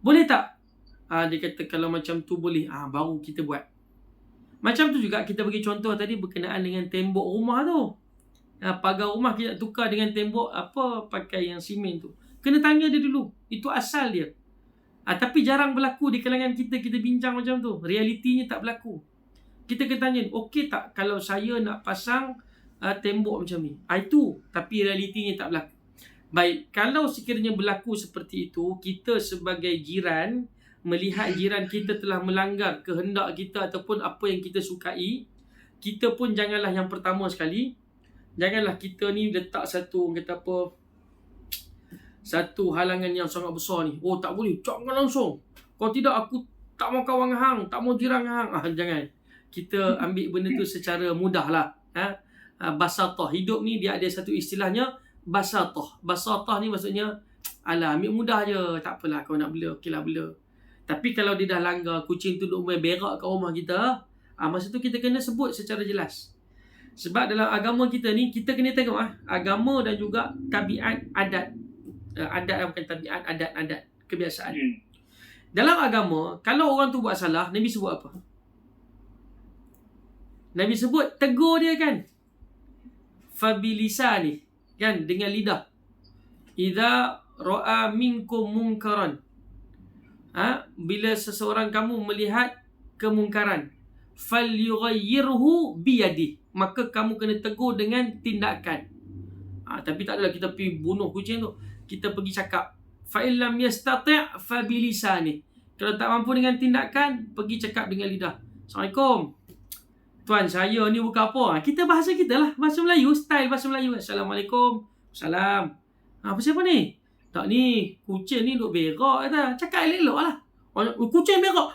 Boleh tak? Dia kata kalau macam tu boleh, baru kita buat. Macam tu juga kita bagi contoh tadi berkenaan dengan tembok rumah tu. Pagar rumah kita tukar dengan tembok apa pakai yang simen tu. Kena tanya dia dulu. Itu asal dia. Tapi jarang berlaku di kalangan kita bincang macam tu. Realitinya tak berlaku. Kita kena tanya, okey tak kalau saya nak pasang tembok macam ni? Itu. Tapi realitinya tak berlaku. Baik, kalau sekiranya berlaku seperti itu, kita sebagai jiran melihat jiran kita telah melanggar kehendak kita ataupun apa yang kita sukai, kita pun janganlah yang pertama sekali, janganlah kita ni letak satu halangan yang sangat besar ni. Oh, tak boleh, jangan langsung. Kalau tidak aku tak mau kawan dengan hang, tak mau jiran dengan hang. Jangan. Kita ambil benda tu secara mudah lah. Basatah. Hidup ni dia ada satu istilahnya basatah. Basatah ni maksudnya ambil mudah je. Tak apalah kau nak bela, okeylah bela. Tapi kalau dia dah langgar, kucing tu duk main berak kat rumah kita, masa tu kita kena sebut secara jelas. Sebab dalam agama kita ni, kita kena tengok agama dan juga tabiat adat. Adat bukan tabiat, adat, kebiasaan. Dalam agama, kalau orang tu buat salah, Nabi sebut apa? Nabi sebut tegur dia kan. Fabilisani, kan, dengan lidah. Idza ra'a minkum munkaran. Bila seseorang kamu melihat kemungkaran, falyughayyirhu biyadi, maka kamu kena tegur dengan tindakan. Tapi tak adalah kita pergi bunuh kucing tu. Kita pergi cakap. Fa illam yastati' fa bilisani. Kalau tak mampu dengan tindakan, pergi cakap dengan lidah. Assalamualaikum. Tuan, saya ni bukan apa. Kita bahasa kita lah, bahasa Melayu, style bahasa Melayu. Assalamualaikum. Salam. Siapa ni? Tak ni, kucing ni duk berak kata. Cakap elok-elok lah. Kucing berak.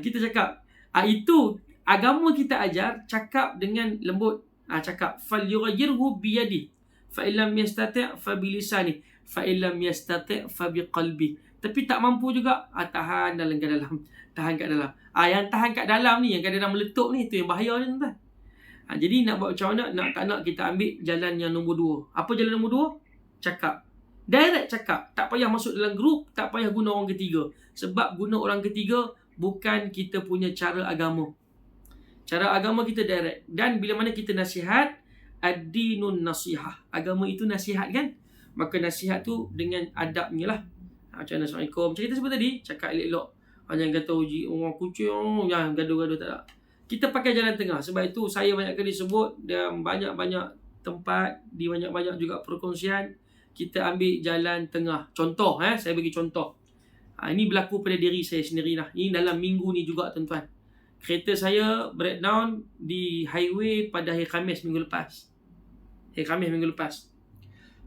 Kita cakap. Itu agama kita ajar cakap dengan lembut. Cakap fal yughayyirhu biyadi. Fa illam yastati' fa bilisani. Fa illam yastati' fa biqalbi. Tapi tak mampu juga, tahan dalam kat dalam. Tahan kat dalam. Yang tahan kat dalam ni, yang kadang-kadang meletup ni, tu yang bahaya ni tuan. Jadi nak buat macam mana? Tak nak kita ambil jalan yang nombor 2. Apa jalan nombor 2? Cakap. Direct cakap. Tak payah masuk dalam grup, tak payah guna orang ketiga. Sebab guna orang ketiga bukan kita punya cara agama. Cara agama kita direct. Dan bila mana kita nasihat, ad-dinun nasihah. Agama itu nasihat kan? Maka nasihat tu dengan adabnya lah. Macam mana Assalamualaikum. Macam kita sebut tadi, cakap elok-elok. Jangan kata uji orang kucing, jangan gaduh-gaduh, tak tak. Kita pakai jalan tengah. Sebab itu saya banyak kali sebut dalam banyak-banyak tempat, di banyak-banyak juga perkongsian, kita ambil jalan tengah. Contoh, saya bagi contoh. Ini berlaku pada diri saya sendiri lah. Ini dalam minggu ni juga tuan-tuan. Kereta saya breakdown di highway pada hari Khamis minggu lepas.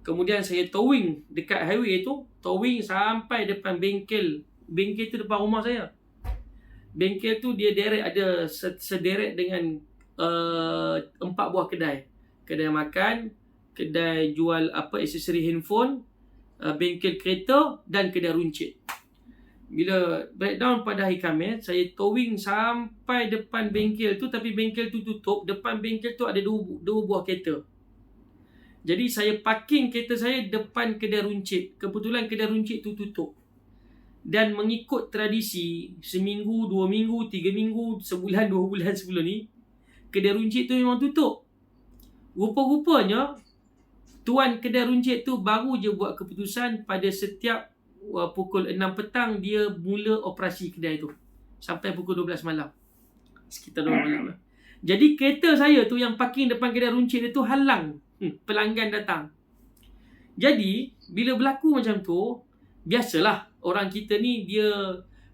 Kemudian saya towing dekat highway tu. Towing sampai depan bengkel. Bengkel tu depan rumah saya. Bengkel tu dia ada sederet dengan 4 buah kedai. Kedai makan, kedai jual aksesori handphone, bengkel kereta dan kedai runcit. Bila breakdown pada hari Khamis, saya towing sampai depan bengkel tu, tapi bengkel tu tutup. Depan bengkel tu ada dua buah kereta. Jadi saya parking kereta saya depan kedai runcit. Kebetulan kedai runcit tu tutup. Dan mengikut tradisi, seminggu, 2 minggu, 3 minggu, sebulan, 2 bulan sebelum ni, kedai runcit tu memang tutup. Rupa-rupanya, tuan kedai runcit tu baru je buat keputusan pada setiap pukul 6 petang dia mula operasi kedai tu. Sampai pukul 12 malam. Sekitar 12 malam lah. Jadi kereta saya tu yang parking depan kedai runcit dia tu halang pelanggan datang. Jadi, bila berlaku macam tu, biasalah orang kita ni dia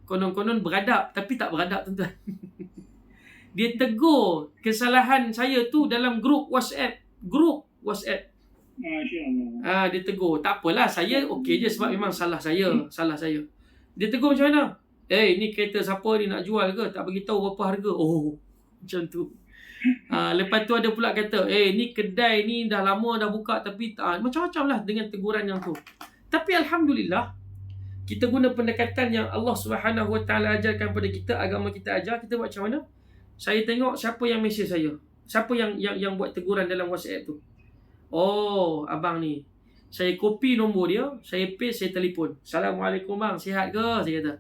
konon-konon beradab tapi tak beradab tuan-tuan. Dia tegur kesalahan saya tu dalam grup WhatsApp. Dia tegur. Tak apalah, saya okey je sebab memang salah saya. Dia tegur macam mana? Ni kereta siapa ni nak jual ke? Tak bagi tahu berapa harga. Oh, macam tu. Lepas tu ada pula kata, ni kedai ni dah lama dah buka tapi macam-macam lah dengan teguran yang tu. Tapi Alhamdulillah, kita guna pendekatan yang Allah Subhanahu Wa Taala ajarkan pada kita, agama kita ajar. Kita buat macam mana? Saya tengok siapa yang mesej saya. Siapa yang buat teguran dalam WhatsApp tu. Oh, abang ni. Saya copy nombor dia, saya paste, saya telefon. Assalamualaikum bang, sihat ke? Saya kata.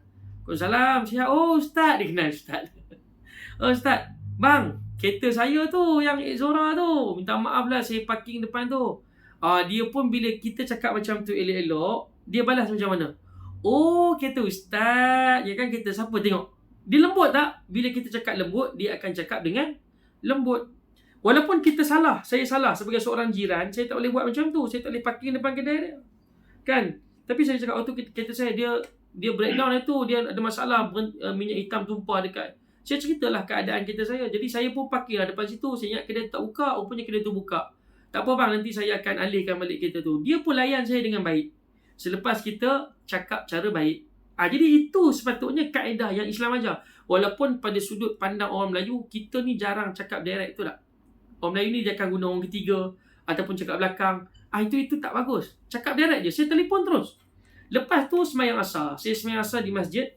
Waalaikumsalam, sihat. Oh, ustaz. Dia kenal ustaz. Oh Ustaz, bang, kereta saya tu yang Exora tu, minta maaf lah saya parking depan tu. Dia pun bila kita cakap macam tu elok-elok, dia balas macam mana? Oh, kereta Ustaz. Ya kan, kereta siapa tengok? Dia lembut tak? Bila kita cakap lembut, dia akan cakap dengan lembut. Walaupun kita salah, saya salah sebagai seorang jiran, saya tak boleh buat macam tu. Saya tak boleh parking depan kedai dia. Kan? Tapi saya cakap, tu kereta saya, dia breakdown tu, dia ada masalah, minyak hitam tumpah dekat. Saya ceritalah keadaan kereta saya. Jadi saya pun parkir lah depan situ. Saya ingat kedai tak buka, rupanya kedai tu buka. Tak apa bang, nanti saya akan alihkan balik kereta tu. Dia pun layan saya dengan baik. Selepas kita cakap cara baik. Jadi itu sepatutnya kaedah yang Islam ajar. Walaupun pada sudut pandang orang Melayu, kita ni jarang cakap direct, tu tak? Orang Melayu ni dia akan guna orang ketiga ataupun cakap belakang. Itu tak bagus. Cakap direct je. Saya telefon terus. Lepas tu semayang asar. Saya semayang asar di masjid.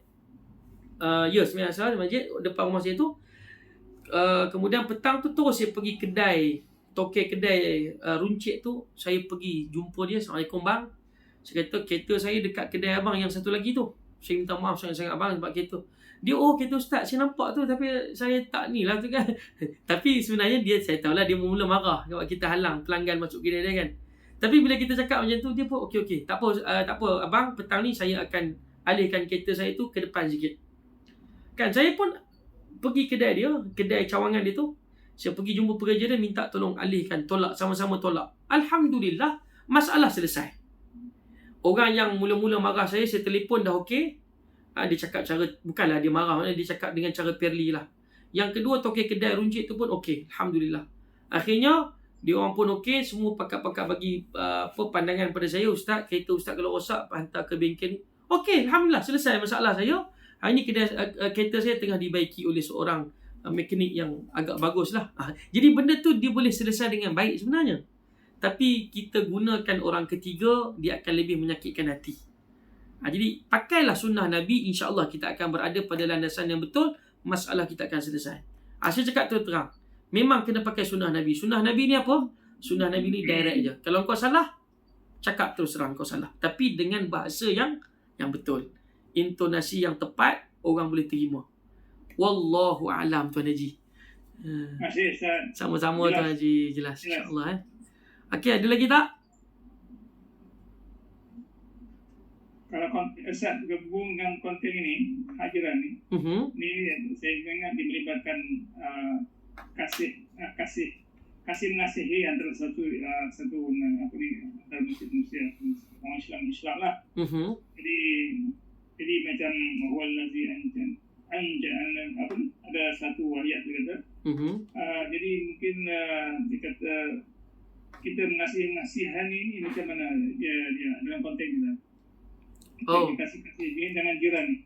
Semayang asar di masjid depan rumah saya tu. Kemudian petang tu terus saya pergi kedai, tokek kedai runcit tu. Saya pergi jumpa dia. Assalamualaikum bang. Saya kata kereta saya dekat kedai abang yang satu lagi tu. Saya minta maaf sangat-sangat abang sebab kereta. Dia, kereta Ustaz, saya nampak tu tapi saya tak ni lah tu kan. Tapi sebenarnya saya tahulah dia mula marah sebab kita halang pelanggan masuk kedai dia kan. Tapi bila kita cakap macam tu, dia pun okey. Tak apa abang, petang ni saya akan alihkan kereta saya tu ke depan sikit. Kan saya pun pergi kedai dia, kedai cawangan dia tu. Saya pergi jumpa pekerja dia, minta tolong alihkan, tolak, sama-sama tolak. Alhamdulillah, masalah selesai. Orang yang mula-mula marah saya telefon dah okey. Dia cakap cara, bukanlah dia marah, dia cakap dengan cara fairly lah. Yang kedua, tokek kedai runcit tu pun okey. Alhamdulillah. Akhirnya, dia orang pun okey. Semua pakar-pakar bagi pandangan pada saya. Ustaz, kereta Ustaz kalau rosak, hantar ke bengkel ni. Okey, Alhamdulillah. Selesai masalah saya. Hari ni kereta saya tengah dibaiki oleh seorang mekanik yang agak bagus lah. Jadi benda tu dia boleh selesai dengan baik sebenarnya. Tapi kita gunakan orang ketiga, dia akan lebih menyakitkan hati. Jadi pakailah sunnah Nabi, insya-Allah kita akan berada pada landasan yang betul, masalah kita akan selesai. Saya cakap terang, memang kena pakai sunnah Nabi. Sunnah Nabi ni apa? Sunnah Nabi ni direct je. Kalau kau salah, cakap terus terang kau salah. Tapi dengan bahasa yang betul. Intonasi yang tepat, orang boleh terima. Wallahu a'lam, Tuan Haji. Terima kasih Ustaz. Sama-sama Tuan Haji, jelas insya-Allah. Okey, ada lagi tak? Kalau Ustaz gabung dengan konten ini, hajiran ni, ni saya ingat dia melibatkan kasih mengasihi antara satu apa ni, antara manusia orang Islam lah. Jadi macam wallazi anja'alna apa ni, ada satu ayat dia kata. Jadi mungkin dia kata kita mengasihan ini macam mana dia dalam konteks kita. Kasih dengan jiran ni.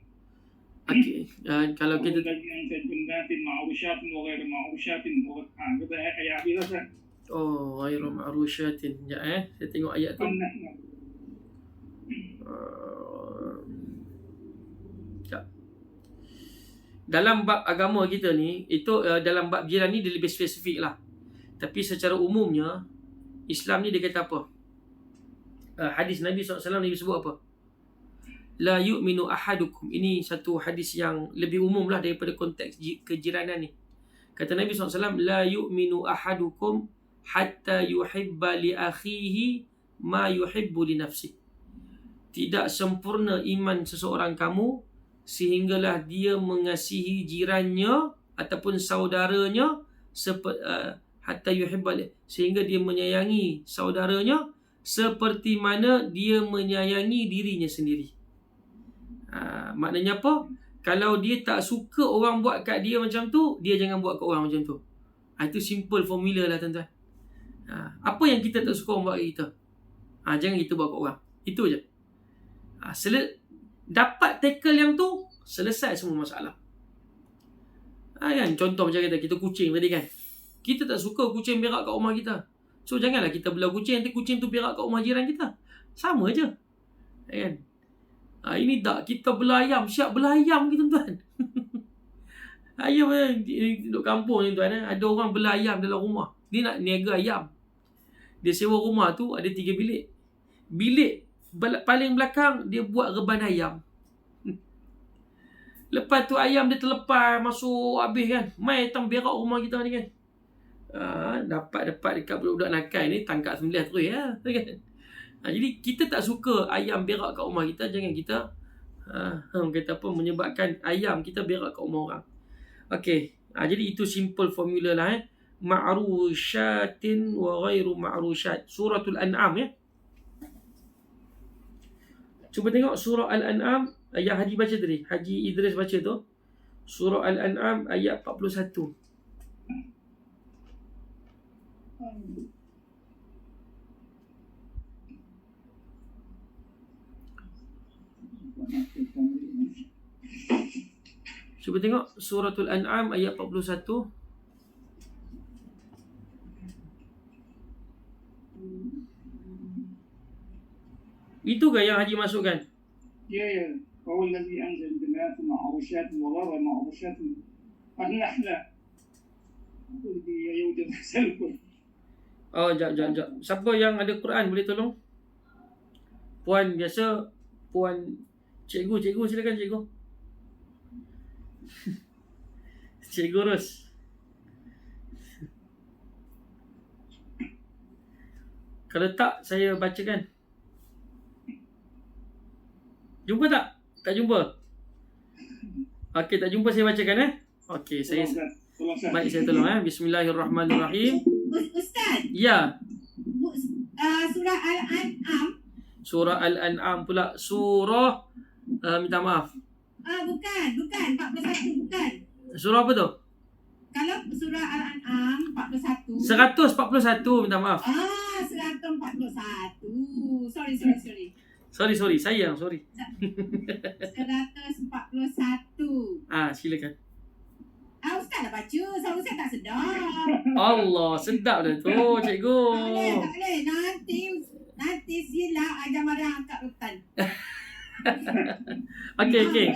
Okey. Kalau kita yang saya tundatin ma'rusyatin wa ghairu ma'rusyatin. Kita ayat bila Ustaz? Ghairu ma'rusyatin. Saya tengok ayat tu. Dalam bab agama kita ni, itu dalam bab jiran ni dia lebih spesifik lah. Tapi secara umumnya, Islam ni dia kata apa? Hadis Nabi SAW ni sebut apa? La yu'minu ahadukum. Ini satu hadis yang lebih umum lah daripada konteks kejiranan ni. Kata Nabi SAW, la yu'minu ahadukum hatta yuhibba li akhihi ma yuhibbu li nafsih. Tidak sempurna iman seseorang kamu sehinggalah dia mengasihi jirannya ataupun saudaranya hatta yuhibba sehingga dia menyayangi saudaranya seperti mana dia menyayangi dirinya sendiri. Maknanya apa? Kalau dia tak suka orang buat kat dia macam tu, dia jangan buat kat orang macam tu. Itu simple formula lah tuan-tuan. Apa yang kita tak suka orang buat kat kita, jangan kita buat kat orang. Itu je. Dapat tackle yang tu, selesai semua masalah. Kan? Contoh macam kita kucing tadi kan, kita tak suka kucing berak kat rumah kita. So janganlah kita belah kucing, nanti kucing tu berak kat rumah jiran kita. Sama je. Kan? Ini tak, kita belah ayam, siap belah ayam kita tuan. Ayam duduk kampung ni tuan, ada orang belah ayam dalam rumah. Dia nak niaga ayam. Dia sewa rumah tu ada 3 bilik. Bilik paling belakang dia buat reban ayam. Lepas tu ayam dia terlepas masuk habis kan. Mai datang berak rumah kita ni kan. Dapat dekat budak-budak nakal ni tangkap sembelih terus ya. Kan? Jadi kita tak suka ayam berak kat rumah kita. Jangan kita kata apa menyebabkan ayam kita berak kat rumah orang. Okey. Jadi itu simple formula lah ma'rusyatin wa ghairu ma'rusyat. Suratul An'am ya. Cuba tengok surah Al-An'am yang Haji baca tadi. Haji Idris baca tu. Surah Al-An'am ayat 41. Cuba tengok suratul An'am ayat 41. Itu ke yang Haji masukkan? Ya. Qawul ladzi anzalna ma'rushat wa ghayra ma'rushat. Al-Nahla. Itu dia yang udah masalku. Oh, jap. Siapa yang ada Quran boleh tolong? Puan biasa, puan cikgu silakan cikgu. Cikgu Ros. Kalau tak saya bacakan. Jumpa tak? Tak jumpa? Okey, tak jumpa saya bacakan Okey, baik saya tolong Bismillahirrahmanirrahim. Ustaz. Ya. Surah Al-An'am. Surah Al-An'am pula. Surah minta maaf. Bukan 41 bukan. Surah apa tu? Kalau surah Al-An'am 41. 141 minta maaf. 141. Sorry. Sorry, sorry. 141. Silakan. Ustaz dah baca. Saya tak sedar. Allah, sedap dah tu, cikgu. Tak boleh. Nanti silap ajar marah angkat hutan. Okey.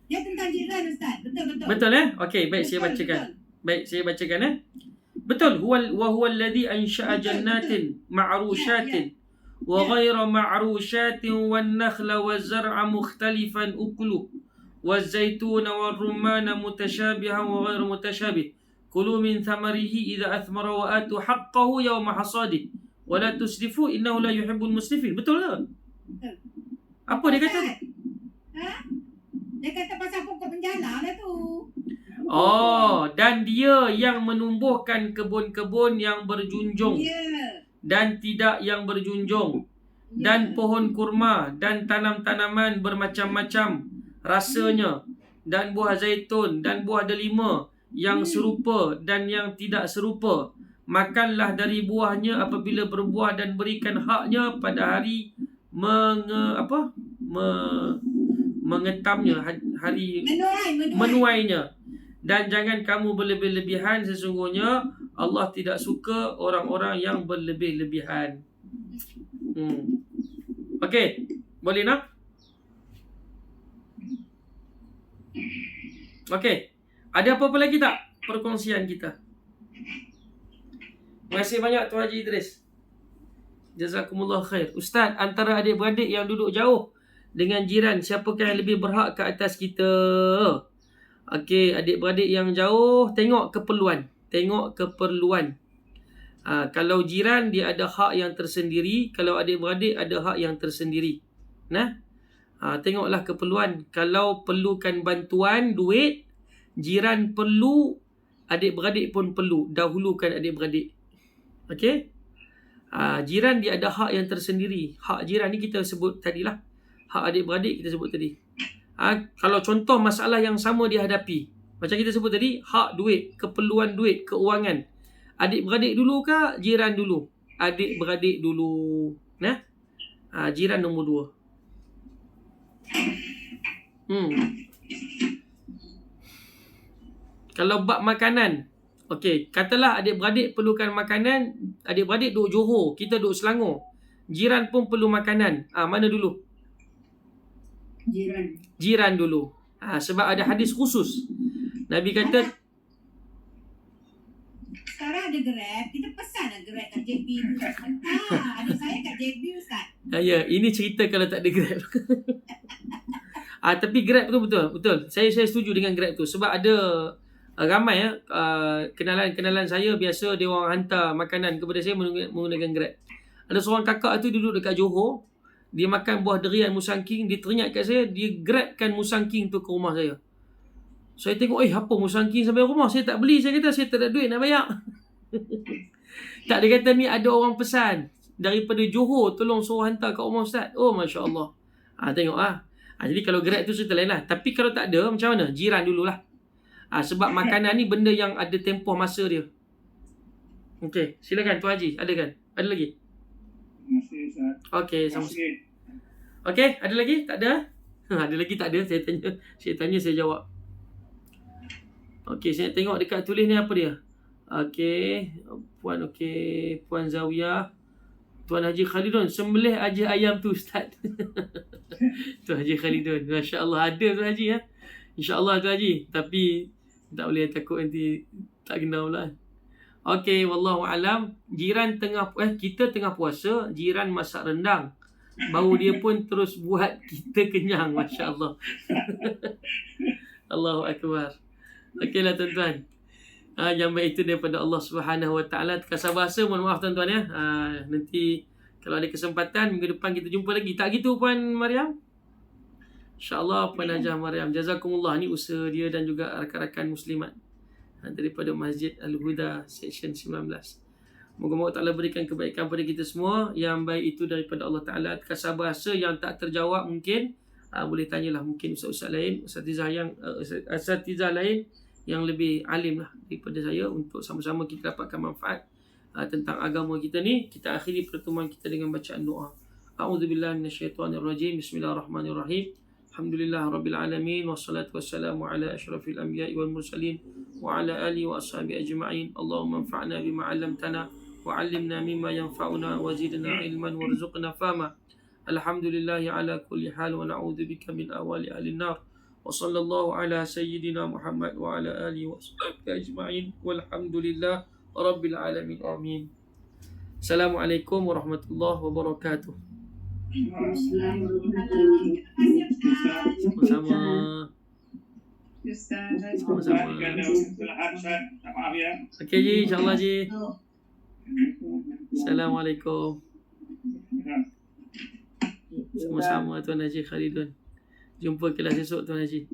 Dia tentang jiran, Ustaz. Betul. Betul Okey, baik saya bacakan. Baik saya bacakan Betul. Wa huwa alladhi ansha'a jannatin ma'rushatin wa ghayra ma'rushatin wan nakhla waz zar'a mukhtalifan ukluhu waz zaituna war rumana mutashabihan wa ghayra mutashabih. Kulu min thamarihi idza athmara wa atu haqqahu yawma hasadihi wa la tusrifu innahu la yuhibbul musrifin. Betul ke? Betul. Apa dia kata? Dia kata pasal pokok penjala lah tu. Dan dia yang menumbuhkan kebun-kebun yang berjunjung dan tidak yang berjunjung, dan pohon kurma dan tanam-tanaman bermacam-macam rasanya, dan buah zaitun dan buah delima yang serupa dan yang tidak serupa. Makanlah dari buahnya apabila berbuah dan berikan haknya pada hari mengetamnya, hari menuainya. Dan jangan kamu berlebih-lebihan, sesungguhnya Allah tidak suka orang-orang yang berlebih-lebihan. Okey, boleh nak? Okey, ada apa-apa lagi tak perkongsian kita? Terima kasih banyak Tuan Haji Idris. Jazakumullah khair. Ustaz, antara adik-beradik yang duduk jauh dengan jiran, siapakah yang lebih berhak ke atas kita? Okey, adik-beradik yang jauh, tengok keperluan. Kalau jiran, dia ada hak yang tersendiri. Kalau adik-beradik, ada hak yang tersendiri. Tengoklah keperluan. Kalau perlukan bantuan, duit, jiran perlu, adik-beradik pun perlu. Dahulukan adik-beradik. Okey? Jiran dia ada hak yang tersendiri. Hak jiran ni kita sebut tadilah. Hak adik-beradik kita sebut tadi. Kalau contoh masalah yang sama dihadapi, macam kita sebut tadi, hak duit, keperluan duit, keuangan. Adik-beradik dulu ke jiran dulu? Adik-beradik dulu. Jiran nombor 2. Kalau bab makanan, okey, katalah adik-beradik perlukan makanan, adik-beradik duduk Johor, kita duduk Selangor. Jiran pun perlu makanan. Mana dulu? Jiran dulu. Sebab ada hadis khusus. Nabi kata, sekarang ada Grab, kita pesan Grab kat JB tu. Ada saya kat JB, Ustaz. Ya, ini cerita kalau tak ada Grab. Tapi Grab tu betul. Saya setuju dengan Grab tu sebab ada ramai kenalan saya biasa dia orang hantar makanan kepada saya menggunakan Grab. Ada seorang kakak tu duduk dekat Johor, dia makan buah durian Musang King, dia teringat kat saya, dia grabkan Musang King tu ke rumah saya. Saya tengok, apa Musang King sampai rumah? Saya tak beli, saya kata saya tak ada duit nak bayar. Tak, dia kata ni ada orang pesan daripada Johor, tolong suruh hantar kat rumah Ustaz. Oh, Masya Allah. Tengok jadi kalau Grab tu cerita lain lah. Tapi kalau tak ada, macam mana? Jiran dululah. Sebab makanan ni benda yang ada tempoh masa dia. Okey, silakan Tuan Haji. Ada kan? Ada lagi? Masih Ustaz. Okey, sama-sama. Okey, ada lagi? Tak ada? Ada lagi tak ada? Saya tanya, saya jawab. Okey, saya tengok dekat tulis ni apa dia? Okey, Puan Zawiyah. Tuan Haji Khalidun, sembelih aja ayam tu Ustaz. Tuan Haji Khalidun, Masya Allah ada Tuan Haji ya. InsyaAllah Tuan Haji. Tapi tak boleh, takut nanti tak kena pula. Okey, wallahu alam. Jiran kita tengah puasa, jiran masak rendang. Bau dia pun terus buat kita kenyang, masya-Allah. Allahu akbar. Okeylah tuan-tuan. Yang baik itu daripada Allah Subhanahu Wa Taala. Terkasar bahasa, mohon maaf tuan-tuan ya. Nanti kalau ada kesempatan minggu depan kita jumpa lagi. Tak gitu Puan Mariam? InsyaAllah Puan Hajah Mariam. Jazakumullah, ni usaha dia dan juga rakan-rakan muslimat daripada Masjid Al-Huda Section 19. Moga-moga Allah berikan kebaikan pada kita semua. Yang baik itu daripada Allah Ta'ala. Terkasar bahasa yang tak terjawab mungkin boleh tanyalah mungkin ustaz-ustaz lain, asatizah lain yang lebih alim lah daripada saya, untuk sama-sama kita dapatkan manfaat tentang agama kita ni. Kita akhiri pertemuan kita dengan bacaan doa. A'udzubillahi minasyaitonirrajim. Bismillahirrahmanirrahim. Alhamdulillah Rabbil Alamin. Wassalatu wassalamu ala ashrafil anbiya'i wal mursalin wa ala alihi wa ashabi ajma'in. Allahumma anfa'na bima 'allamtana wa 'allimna mimma yanfa'una wa zidna ilman warzuqna fahma. Alhamdulillahi ala kulli hal wa na'udzu bika min awali ahli nar. Wa sallallahu ala sayyidina Muhammad wa ala alihi wa ashabihi ajma'in. Walhamdulillah Rabbil Alamin. Amin. Assalamualaikum warahmatullahi wabarakatuh. Sama-sama. Sama-sama. Maaf ya. Okey Ji, insyaAllah Ji. Assalamualaikum. Sama-sama Tuan Haji Khalidun. Jumpa kelas esok Tuan Haji.